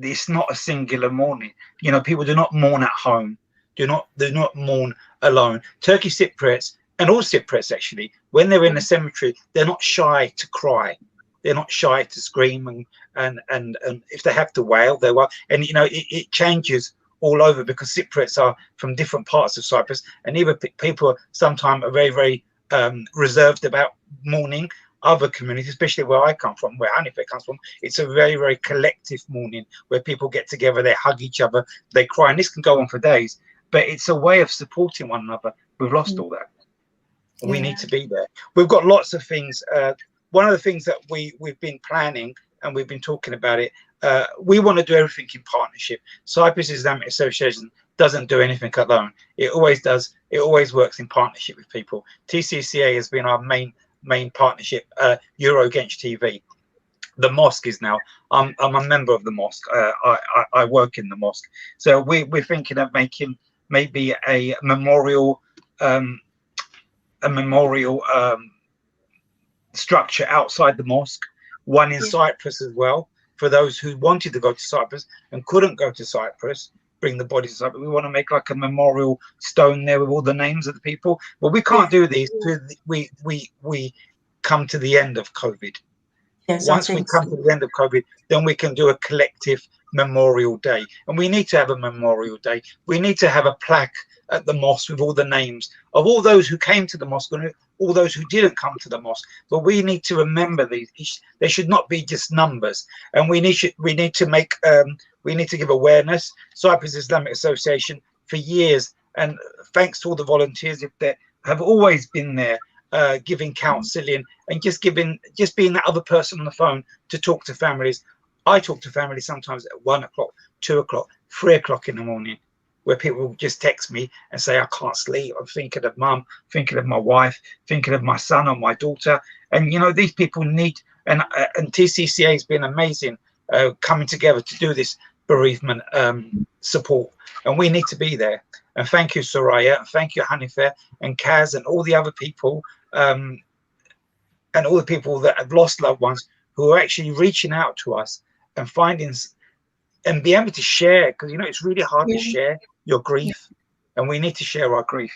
It's not a singular mourning. You know, people do not mourn at home, do not mourn alone. Turkish Cypriots, and all Cypriots actually, when they're in the cemetery, they're not shy to cry. They're not shy to scream, and if they have to wail, they wail. And you know, it changes all over, because Cypriots are from different parts of Cyprus, and even people sometimes are very reserved about mourning. Other communities, especially where I come from, where Hanife comes from, it's a very collective mourning where people get together, they hug each other, they cry, and this can go on for days, but it's a way of supporting one another. We've lost all that. We need to be there. We've got lots of things. One of the things that we've been planning, and we've been talking about it, we want to do everything in partnership. Cyprus Islamic Association doesn't do anything alone. It always does. It always works in partnership with people. TCCA has been our main partnership. Eurogench TV. The mosque is now. I'm a member of the mosque. I work in the mosque. So we're thinking of making maybe a memorial structure outside the mosque, one in Cyprus as well, for those who wanted to go to Cyprus and couldn't go to Cyprus, bring the bodies to Cyprus. We want to make like a memorial stone there with all the names of the people, but we can't do these till we come to the end of COVID. Yes, once we come to the end of COVID, then we can do a collective memorial day. And we need to have a memorial day. We need to have a plaque at the mosque with all the names of all those who came to the mosque and all those who didn't come to the mosque. But we need to remember these. They should not be just numbers. And we need to make we need to give awareness. Cyprus Islamic Association for years, and thanks to all the volunteers that have always been there, giving counselling and just being that other person on the phone to talk to families. I talk to families sometimes at 1 o'clock, 2 o'clock, 3 o'clock in the morning, where people just text me and say, I can't sleep. I'm thinking of mum, thinking of my wife, thinking of my son or my daughter. And, you know, these people need, and TCCA has been amazing coming together to do this bereavement support. And we need to be there. And thank you, Soraya, and thank you, Hanife, and Kaz, and all the other people, and all the people that have lost loved ones who are actually reaching out to us and finding and be able to share, because, you know, it's really hard to share your grief, and we need to share our grief.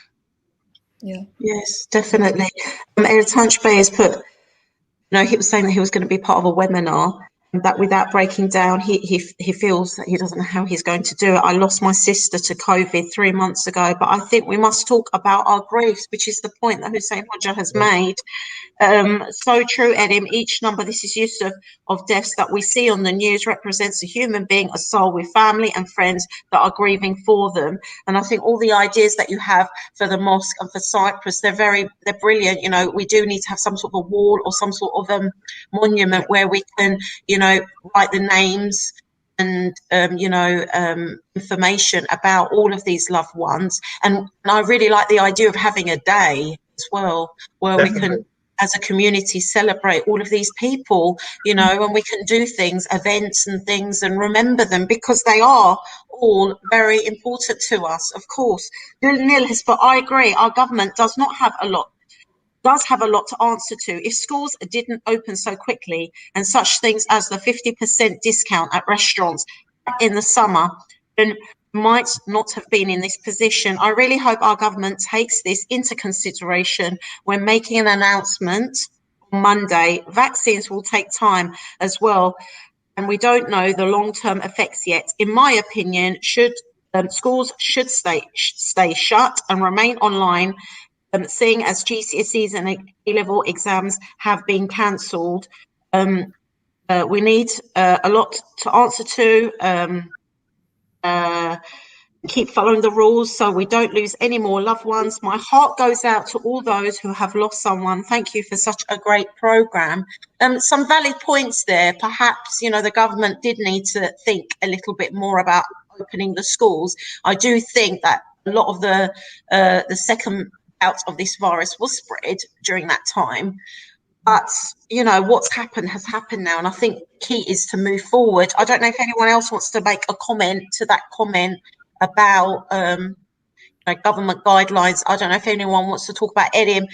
Yes, definitely. Eritanch Bey has put, he was saying that he was going to be part of a webinar, that without breaking down, he feels that he doesn't know how he's going to do it. I lost my sister to COVID 3 months ago, but I think we must talk about our griefs, which is the point that Huseyin Hoca has made. So true, Erim. Each number, this is Yusuf, of deaths that we see on the news represents a human being, a soul with family and friends that are grieving for them. And I think all the ideas that you have for the mosque and for Cyprus, they're brilliant. You know, we do need to have some sort of a wall or some sort of monument where we can, write the names and information about all of these loved ones. And I really like the idea of having a day as well, where we can, as a community, celebrate all of these people, and we can do things, events and things, and remember them, because they are all very important to us, of course. But I agree, our government does have a lot to answer to. If schools didn't open so quickly, and such things as the 50% discount at restaurants in the summer, then might not have been in this position. I really hope our government takes this into consideration when making an announcement on Monday. Vaccines will take time as well, and we don't know the long-term effects yet. In my opinion, schools should stay shut and remain online, seeing as GCSEs and A-level exams have been cancelled. We need a lot to answer to. Keep following the rules so we don't lose any more loved ones. My heart goes out to all those who have lost someone. Thank you for such a great programme. Some valid points there. Perhaps, the government did need to think a little bit more about opening the schools. I do think that a lot of the second bout of this virus was spread during that time. But, you know, what's happened has happened now. And I think key is to move forward. I don't know if anyone else wants to make a comment to that comment about government guidelines. I don't know if anyone wants to talk about Erim,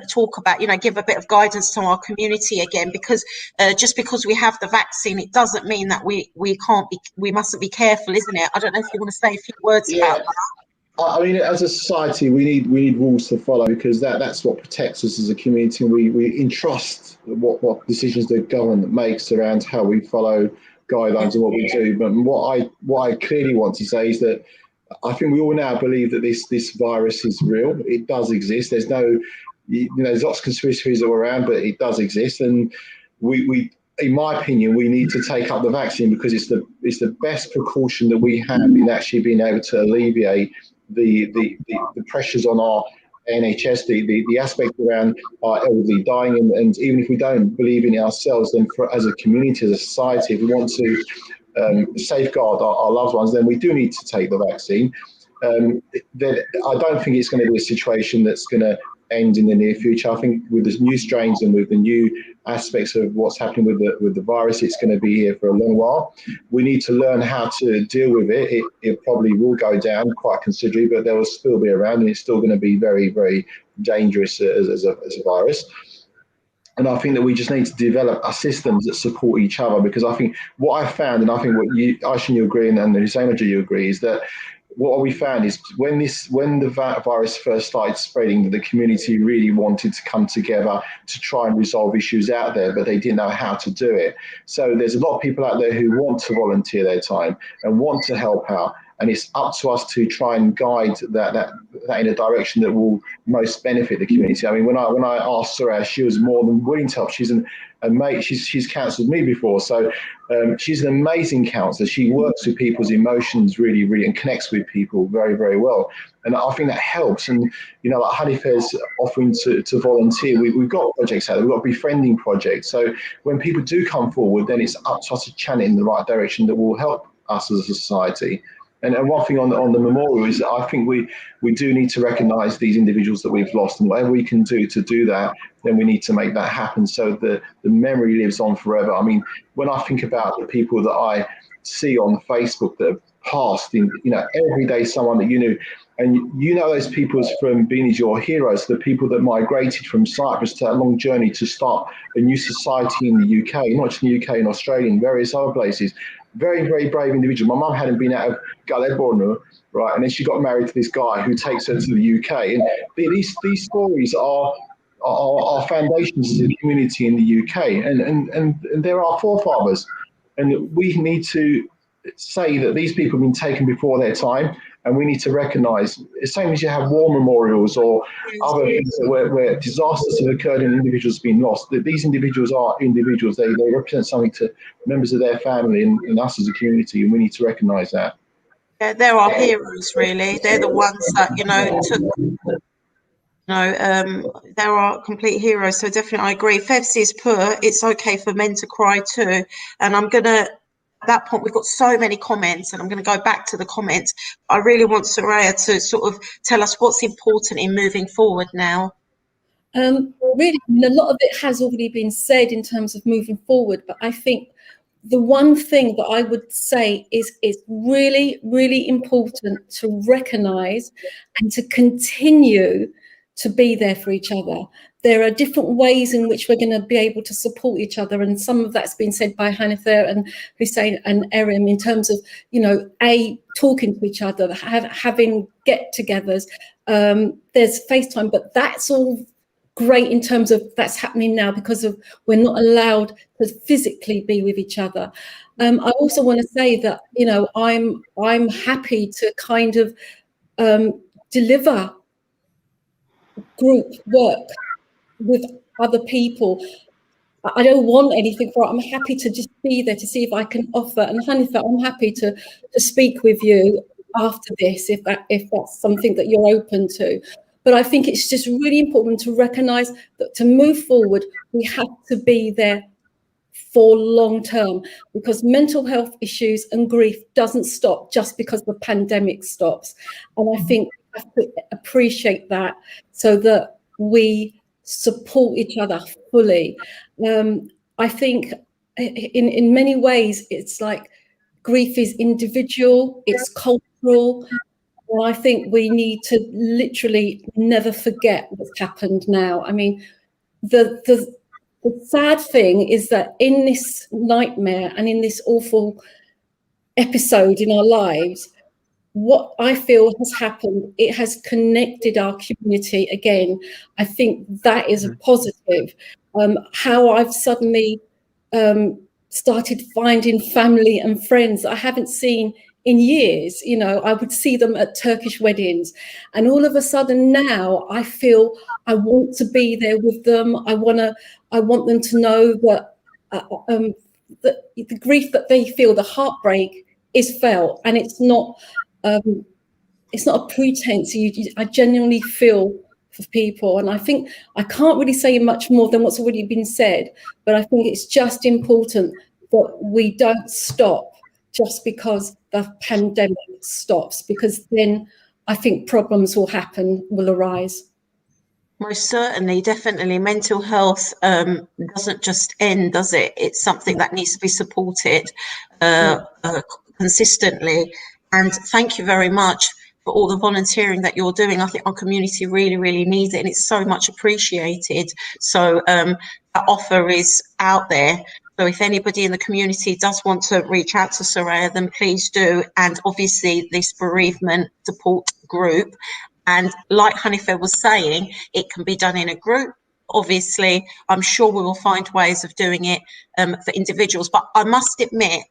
talk about, you know, give a bit of guidance to our community again, because just because we have the vaccine, it doesn't mean that we mustn't be careful, isn't it? I don't know if you want to say a few words about that. I mean, as a society, we need rules to follow, because that's what protects us as a community. We entrust what decisions the government makes around how we follow guidelines and what we do. But what I clearly want to say is that I think we all now believe that this virus is real. It does exist. There's no, there's lots of conspiracy theories that are around, but it does exist. And we in my opinion, we need to take up the vaccine, because it's the best precaution that we have in actually being able to alleviate the pressures on our NHS, the aspect around our elderly dying, and even if we don't believe in it ourselves, then as a community, as a society, if we want to safeguard our loved ones, then we do need to take the vaccine. I don't think it's going to be a situation that's going to end in the near future. I think with the new strains and with the new aspects of what's happening with the virus, it's going to be here for a long while. We need to learn how to deal with it. It probably will go down quite considerably, but there will still be around, and it's still going to be very, very dangerous as a virus. And I think that we just need to develop our systems that support each other, because I think what I found, and I think what you agree, and Huseyin, you agree, is that what we found is when the virus first started spreading, the community really wanted to come together to try and resolve issues out there, but they didn't know how to do it. So there's a lot of people out there who want to volunteer their time and want to help out. And it's up to us to try and guide that in a direction that will most benefit the community. I mean, when I asked Soraya, she was more than willing to help. She's a mate. She's counselled me before, so she's an amazing counsellor. She works with people's emotions really, really, and connects with people very, very well. And I think that helps. And like Hanife's offering to volunteer. We've got projects out there. We've got befriending projects. So when people do come forward, then it's up to us to channel it in the right direction that will help us as a society. And one thing on the memorial is that I think we do need to recognise these individuals that we've lost, and whatever we can do to do that, then we need to make that happen so the memory lives on forever. I mean, when I think about the people that I see on Facebook that have passed, every day someone that you knew, and those people from being as your heroes, the people that migrated from Cyprus to that long journey to start a new society in the UK, not just in the UK, in Australia, and various other places. Very, very brave individual. My mum hadn't been out of Galeb, right? And then she got married to this guy who takes her to the UK. And these stories are foundations to the community in the UK. And they're our forefathers. And we need to say that these people have been taken before their time. And we need to recognise, the same as you have war memorials or other things where disasters have occurred and individuals have been lost, that these individuals are individuals. They represent something to members of their family and us as a community, and we need to recognise that. Yeah, they're our heroes, really. They're the ones that, they're our complete heroes. So definitely I agree. Fevsi's put, it's okay for men to cry too. And I'm going to, at that point, we've got so many comments, and I'm going to go back to the comments. I really want Soraya to sort of tell us what's important in moving forward now. Really, a lot of it has already been said in terms of moving forward, but I think the one thing that I would say is really, really important to recognise and to continue to be there for each other. There are different ways in which we're going to be able to support each other, and some of that's been said by Hanife and Huseyin and Erim in terms of, talking to each other, having get-togethers. There's FaceTime, but that's all great in terms of that's happening now because of we're not allowed to physically be with each other. I also want to say that I'm happy to kind of deliver group work with other people. I don't want anything for it. I'm happy to just be there to see if I can offer. And Hanife, I'm happy to speak with you after this if that's something that you're open to. But I think it's just really important to recognise that to move forward, we have to be there for long term, because mental health issues and grief doesn't stop just because the pandemic stops. And I think we have to appreciate that so that we support each other fully. I think in many ways it's like grief is individual, it's cultural. And I think we need to literally never forget what's happened now. I mean, the sad thing is that in this nightmare and in this awful episode in our lives, what I feel has happened, it has connected our community again. I think that is a positive. How I've suddenly started finding family and friends I haven't seen in years. You know, I would see them at Turkish weddings, and all of a sudden now I feel I want to be there with them. I want them to know that the grief that they feel, the heartbreak is felt, and it's not a pretense. I genuinely feel for people, and I think I can't really say much more than what's already been said, but I think it's just important that we don't stop just because the pandemic stops, because then I think problems will arise. Most certainly, definitely. Mental health doesn't just end, does it? It's something that needs to be supported consistently. And thank you very much for all the volunteering that you're doing. I think our community really, really needs it, and it's so much appreciated. So that offer is out there. So if anybody in the community does want to reach out to Soraya, then please do. And obviously this bereavement support group. And like Hanife was saying, it can be done in a group. Obviously, I'm sure we will find ways of doing it for individuals. But I must admit,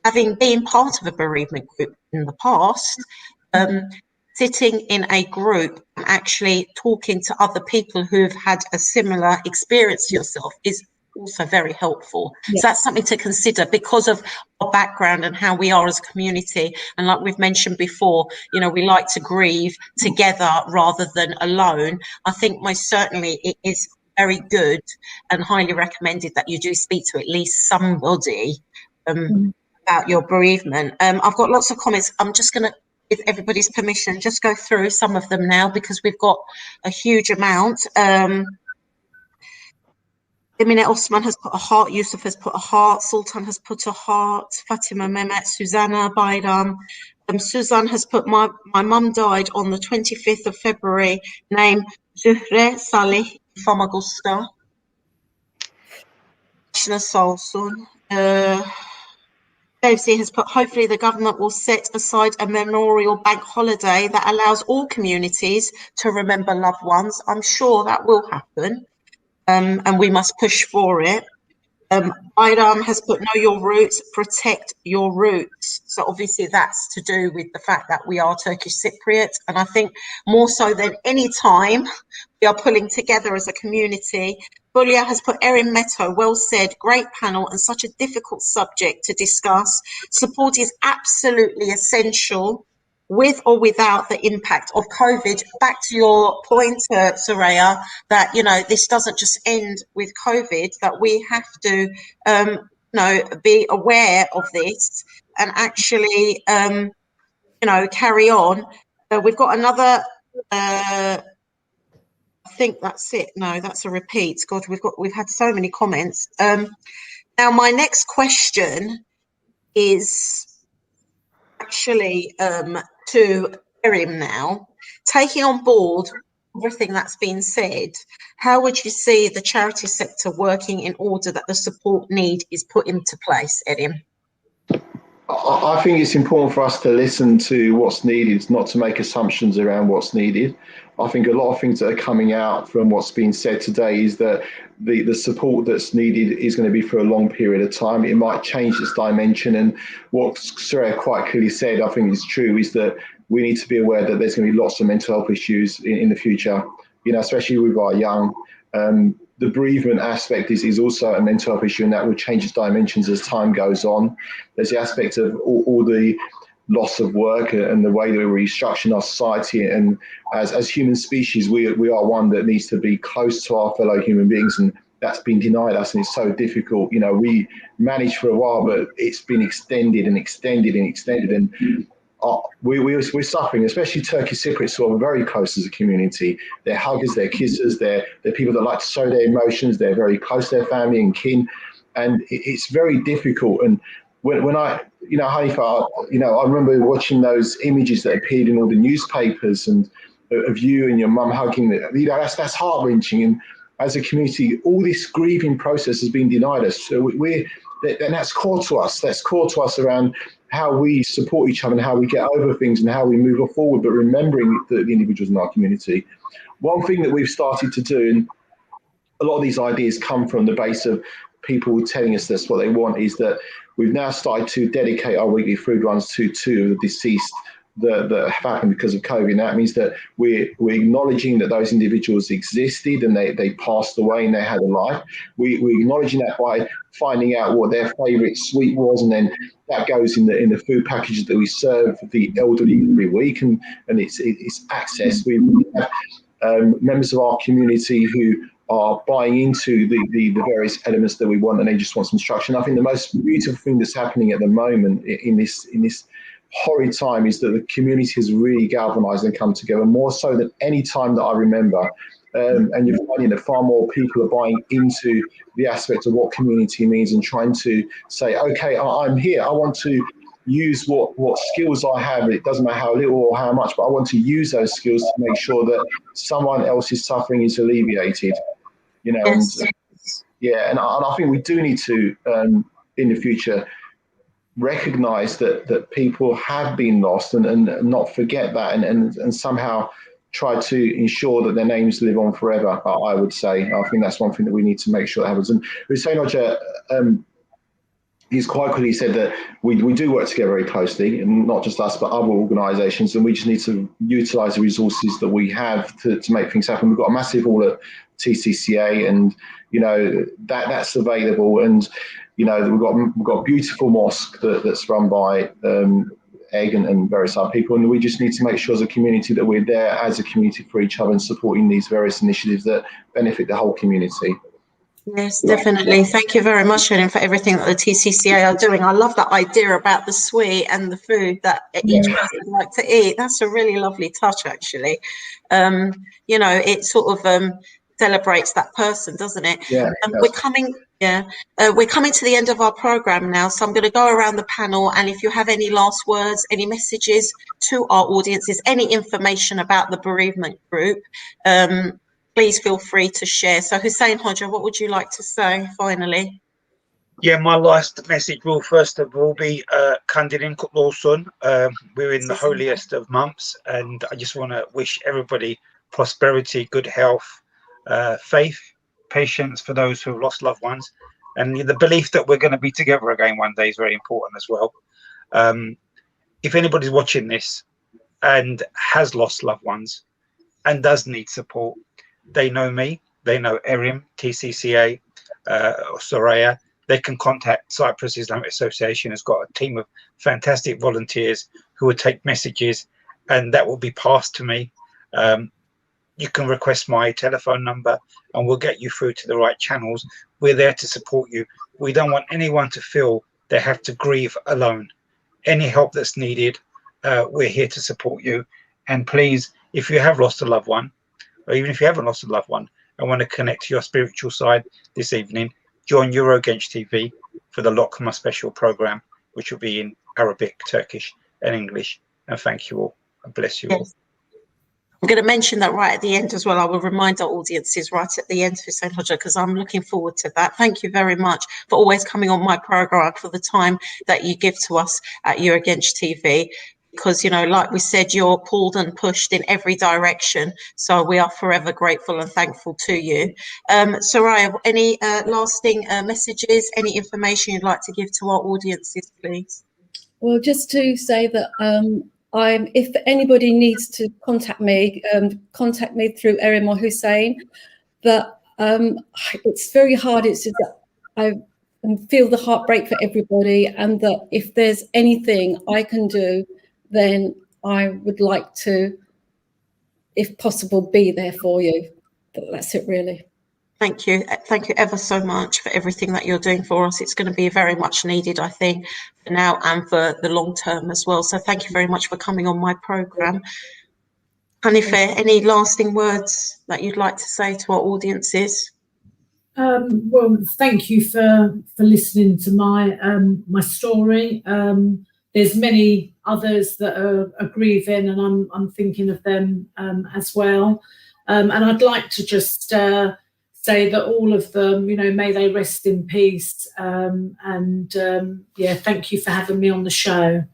having been part of a bereavement group in the past, sitting in a group and actually talking to other people who've had a similar experience to yourself is also very helpful. Yeah. So that's something to consider because of our background and how we are as a community. And like we've mentioned before, you know, we like to grieve together rather than alone. I think most certainly it is very good and highly recommended that you do speak to at least somebody about your bereavement. I've got lots of comments. I'm just going to, with everybody's permission, just go through some of them now because we've got a huge amount. Emine Osman has put a heart, Yusuf has put a heart, Sultan has put a heart, Fatima Mehmet, Susanna, Bayram. Suzanne has put, my mum died on the 25th of February, name Zühre Salih Famagusta. Solsun. Fevzi has put, hopefully the government will set aside a memorial bank holiday that allows all communities to remember loved ones. I'm sure that will happen. And we must push for it. Bayram has put, know your roots, protect your roots. So obviously that's to do with the fact that we are Turkish Cypriot. And I think more so than any time, we are pulling together as a community. Bulia has put, Erim Metto, well said, great panel and such a difficult subject to discuss. Support is absolutely essential, with or without the impact of COVID. Back to your point, Soraya, that, you know, this doesn't just end with COVID, that we have to, you know, be aware of this and actually, you know, carry on. We've got another, I think that's it. No, that's a repeat. God, we've had so many comments. Now, my next question is actually to Erim now. Taking on board everything that's been said, how would you see the charity sector working in order that the support need is put into place, Erim? I think it's important for us to listen to what's needed, not to make assumptions around what's needed. I think a lot of things that are coming out from what's been said today is that the support that's needed is going to be for a long period of time. It might change its dimension, and what Soraya quite clearly said, I think is true, is that we need to be aware that there's going to be lots of mental health issues in the future, you know, especially with our young. The bereavement aspect is also a mental health issue, and that will change its dimensions as time goes on. There's the aspect of all the loss of work and the way that we're restructuring our society. And as human species, we are one that needs to be close to our fellow human beings and that's been denied us, and it's so difficult. You know, we managed for a while, but it's been extended and extended and extended, and we're suffering, especially Turkish Cypriots who are very close as a community. They're huggers, they're kissers, they're people that like to show their emotions, they're very close to their family and kin, and it's very difficult. And when I, you know, Hanife, you know, I remember watching those images that appeared in all the newspapers and of you and your mum hugging, you know, that's heart-wrenching. And as a community, all this grieving process has been denied us. So and that's core to us. That's core to us around how we support each other and how we get over things and how we move forward, but remembering the individuals in our community. One thing that we've started to do, and a lot of these ideas come from the base of people telling us that's what they want, is that we've now started to dedicate our weekly food runs to the deceased that have happened because of COVID. And that means that we're acknowledging that those individuals existed and they passed away and they had a life. We're acknowledging that by finding out what their favourite sweet was, and then that goes in the food packages that we serve the elderly every week, and it's access. We have members of our community who are buying into the various elements that we want, and they just want some structure. And I think the most beautiful thing that's happening at the moment in this horrid time is that the community has really galvanised and come together more so than any time that I remember. And you're finding that far more people are buying into the aspect of what community means and trying to say, okay, I'm here. I want to use what skills I have. It doesn't matter how little or how much, but I want to use those skills to make sure that someone else's suffering is alleviated. You know, Yes. and and I think we do need to, in the future, recognise that people have been lost and not forget that and somehow try to ensure that their names live on forever, I would say. I think that's one thing that we need to make sure that happens. And Huseyin Hoca, he's quite quickly said that we do work together very closely, and not just us, but other organisations, and we just need to utilise the resources that we have to make things happen. We've got a massive hall at TCCA, and, you know, that's available. And, you know, we've got a beautiful mosque that's run by Egg and various other people, and we just need to make sure as a community that we're there as a community for each other and supporting these various initiatives that benefit the whole community. Yes, definitely. Thank you very much, Erim, for everything that the TCCA are doing. I love that idea about the sweet and the food that each person would like to eat. That's a really lovely touch, actually. You know, it sort of celebrates that person, doesn't it? Yeah. We're coming to the end of our program now, so I'm going to go around the panel, and if you have any last words, any messages to our audiences, any information about the bereavement group, please feel free to share. So Huseyin Hoca, what would you like to say finally? Yeah, my last message will first of all be Kandilin Kutlu Olsun. We're in the holiest of months, and I just want to wish everybody prosperity, good health, faith, patience for those who have lost loved ones, and the belief that we're going to be together again one day is very important as well. If anybody's watching this and has lost loved ones and does need support, they know me, they know Erim, TCCA, Soraya. They can contact Cyprus Islamic Association. Has got a team of fantastic volunteers who will take messages, and that will be passed to me. You can request my telephone number and we'll get you through to the right channels. We're there to support you. We don't want anyone to feel they have to grieve alone. Any help that's needed, we're here to support you. And please, if you have lost a loved one, or even if you haven't lost a loved one and want to connect to your spiritual side this evening, join Eurogenç TV for the Lokma special program, which will be in Arabic, Turkish and English. And thank you all, and bless you all. I'm going to mention that right at the end as well. I will remind our audiences right at the end, Huseyin Hoca, because I'm looking forward to that. Thank you very much for always coming on my program, for the time that you give to us at Eurogenç TV. Because, you know, like we said, you're pulled and pushed in every direction. So we are forever grateful and thankful to you. Soraya, any lasting messages, any information you'd like to give to our audiences, please? Well, just to say that if anybody needs to contact me through Erim or Huseyin. That it's very hard. It's just that I feel the heartbreak for everybody, and that if there's anything I can do, then I would like to, if possible, be there for you. But that's it, really. Thank you. Thank you ever so much for everything that you're doing for us. It's going to be very much needed, I think, for now and for the long term as well. So thank you very much for coming on my programme. Hanife, any lasting words that you'd like to say to our audiences? Well, thank you for listening to my story. There's many others that are grieving, and I'm thinking of them as well. And I'd like to just say that all of them, may they rest in peace. Thank you for having me on the show.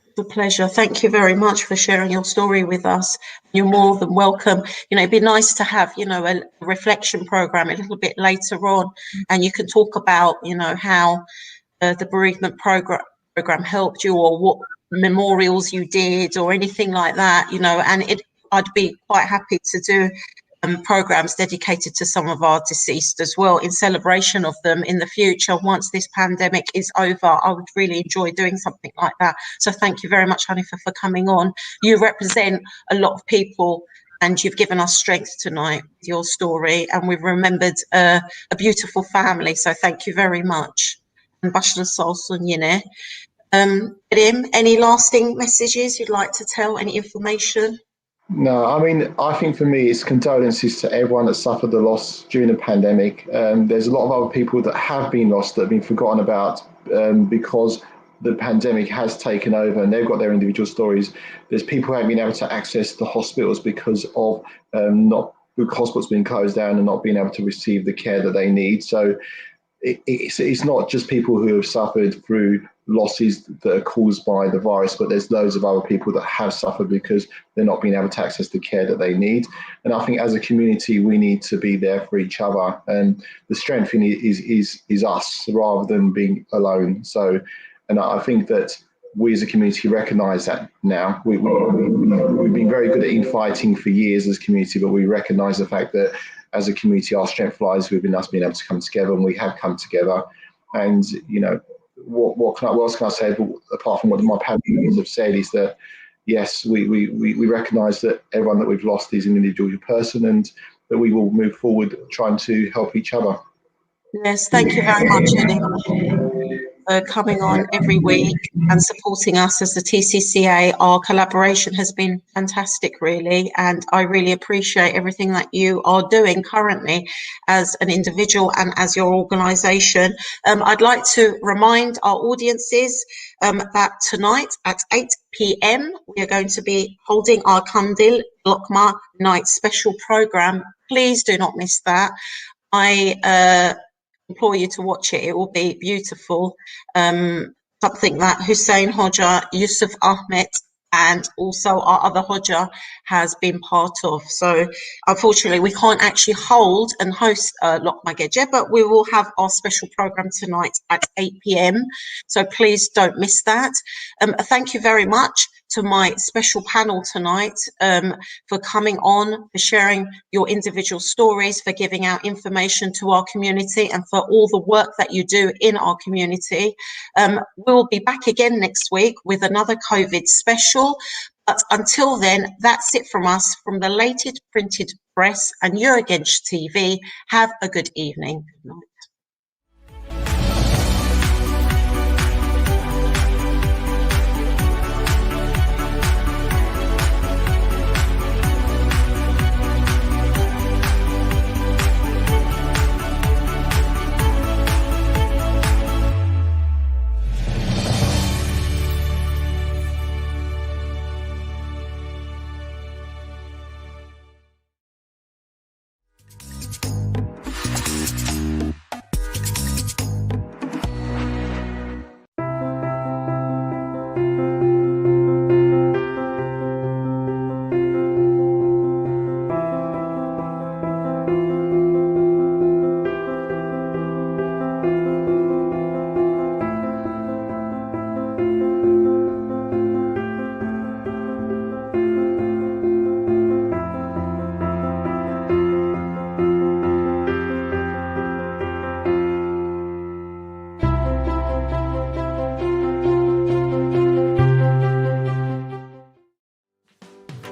It's a pleasure. Thank you very much for sharing your story with us. You're more than welcome. It'd be nice to have, a reflection program a little bit later on, and you can talk about, how the bereavement program helped you, or what memorials you did, or anything like that, and I'd be quite happy to do programs dedicated to some of our deceased as well, in celebration of them in the future. Once this pandemic is over, I would really enjoy doing something like that. So thank you very much, Hanife, for coming on. You represent a lot of people, and you've given us strength tonight with your story, and we've remembered a beautiful family. So thank you very much. And Bashna Solsun Yine. Erim, any lasting messages you'd like to tell, any information? No, I think for me, it's condolences to everyone that suffered the loss during the pandemic. There's a lot of other people that have been lost, that have been forgotten about because the pandemic has taken over, and they've got their individual stories. There's people who haven't been able to access the hospitals because of hospitals being closed down and not being able to receive the care that they need. So it's not just people who have suffered through losses that are caused by the virus, but there's loads of other people that have suffered because they're not being able to access the care that they need. And I think as a community, we need to be there for each other, and the strength in it is us rather than being alone. So, and I think that we as a community recognise that now. We've been very good at infighting for years as a community, but we recognise the fact that as a community, our strength lies within us being able to come together, and we have come together. And what else can I say apart from what my panelists have said is that yes, we recognise that everyone that we've lost is an individual person, and that we will move forward trying to help each other. Yes, thank you very much, Eddie, for coming on every week and supporting us as the TCCA. Our collaboration has been fantastic, really, and I really appreciate everything that you are doing currently as an individual and as your organisation. I'd like to remind our audiences that tonight at 8 p.m. we are going to be holding our Kandil Lokma Night special programme. Please do not miss that. I implore you to watch it. It will be beautiful. Something that Huseyin Hoca, Yusuf Ahmed, and also our other Hoca has been part of. So unfortunately, we can't actually hold and host Lokma Gece, but we will have our special program tonight at 8 p.m. So please don't miss that. Thank you very much to my special panel tonight for coming on, for sharing your individual stories, for giving out information to our community, and for all the work that you do in our community. We'll be back again next week with another COVID special. But until then, that's it from us, from the Lated Printed Press and Eurogenç TV. Have a good evening. Good night.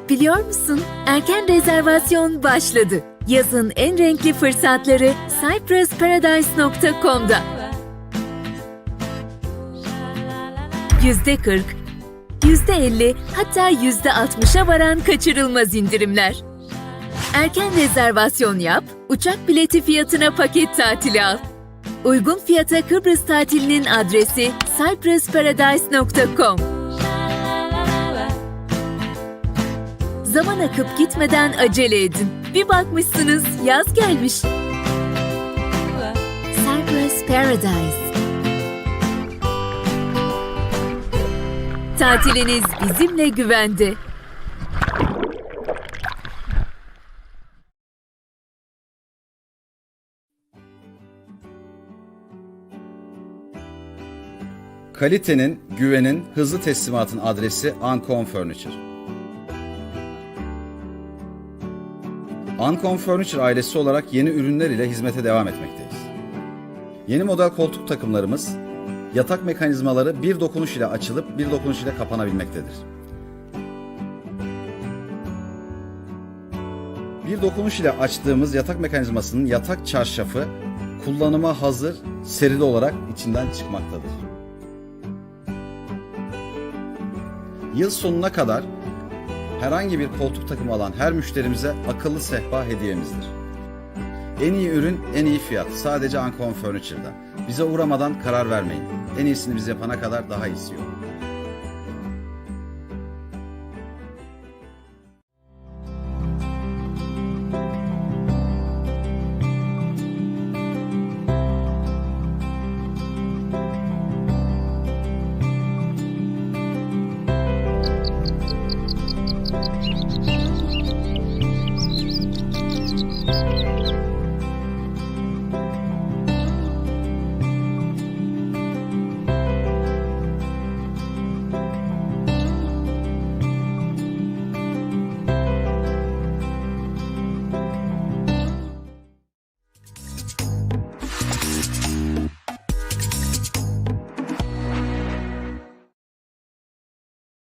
Biliyor musun? Erken rezervasyon başladı. Yazın en renkli fırsatları cyprusparadise.com'da. %40, %50 hatta %60'a varan kaçırılmaz indirimler. Erken rezervasyon yap, uçak bileti fiyatına paket tatili al. Uygun fiyata Kıbrıs tatilinin adresi cyprusparadise.com. Zaman akıp gitmeden acele edin. Bir bakmışsınız yaz gelmiş. Cyprus Paradise. Tatiliniz bizimle güvende. Kalitenin, güvenin, hızlı teslimatın adresi Ancon Furniture. Ancon Furniture ailesi olarak yeni ürünler ile hizmete devam etmekteyiz. Yeni model koltuk takımlarımız, yatak mekanizmaları bir dokunuş ile açılıp bir dokunuş ile kapanabilmektedir. Bir dokunuş ile açtığımız yatak mekanizmasının yatak çarşafı kullanıma hazır, serili olarak içinden çıkmaktadır. Yıl sonuna kadar herhangi bir koltuk takımı alan her müşterimize akıllı sehpa hediyemizdir. En iyi ürün, en iyi fiyat. Sadece Ancon Furniture'da. Bize uğramadan karar vermeyin. En iyisini biz yapana kadar daha iyisi yok.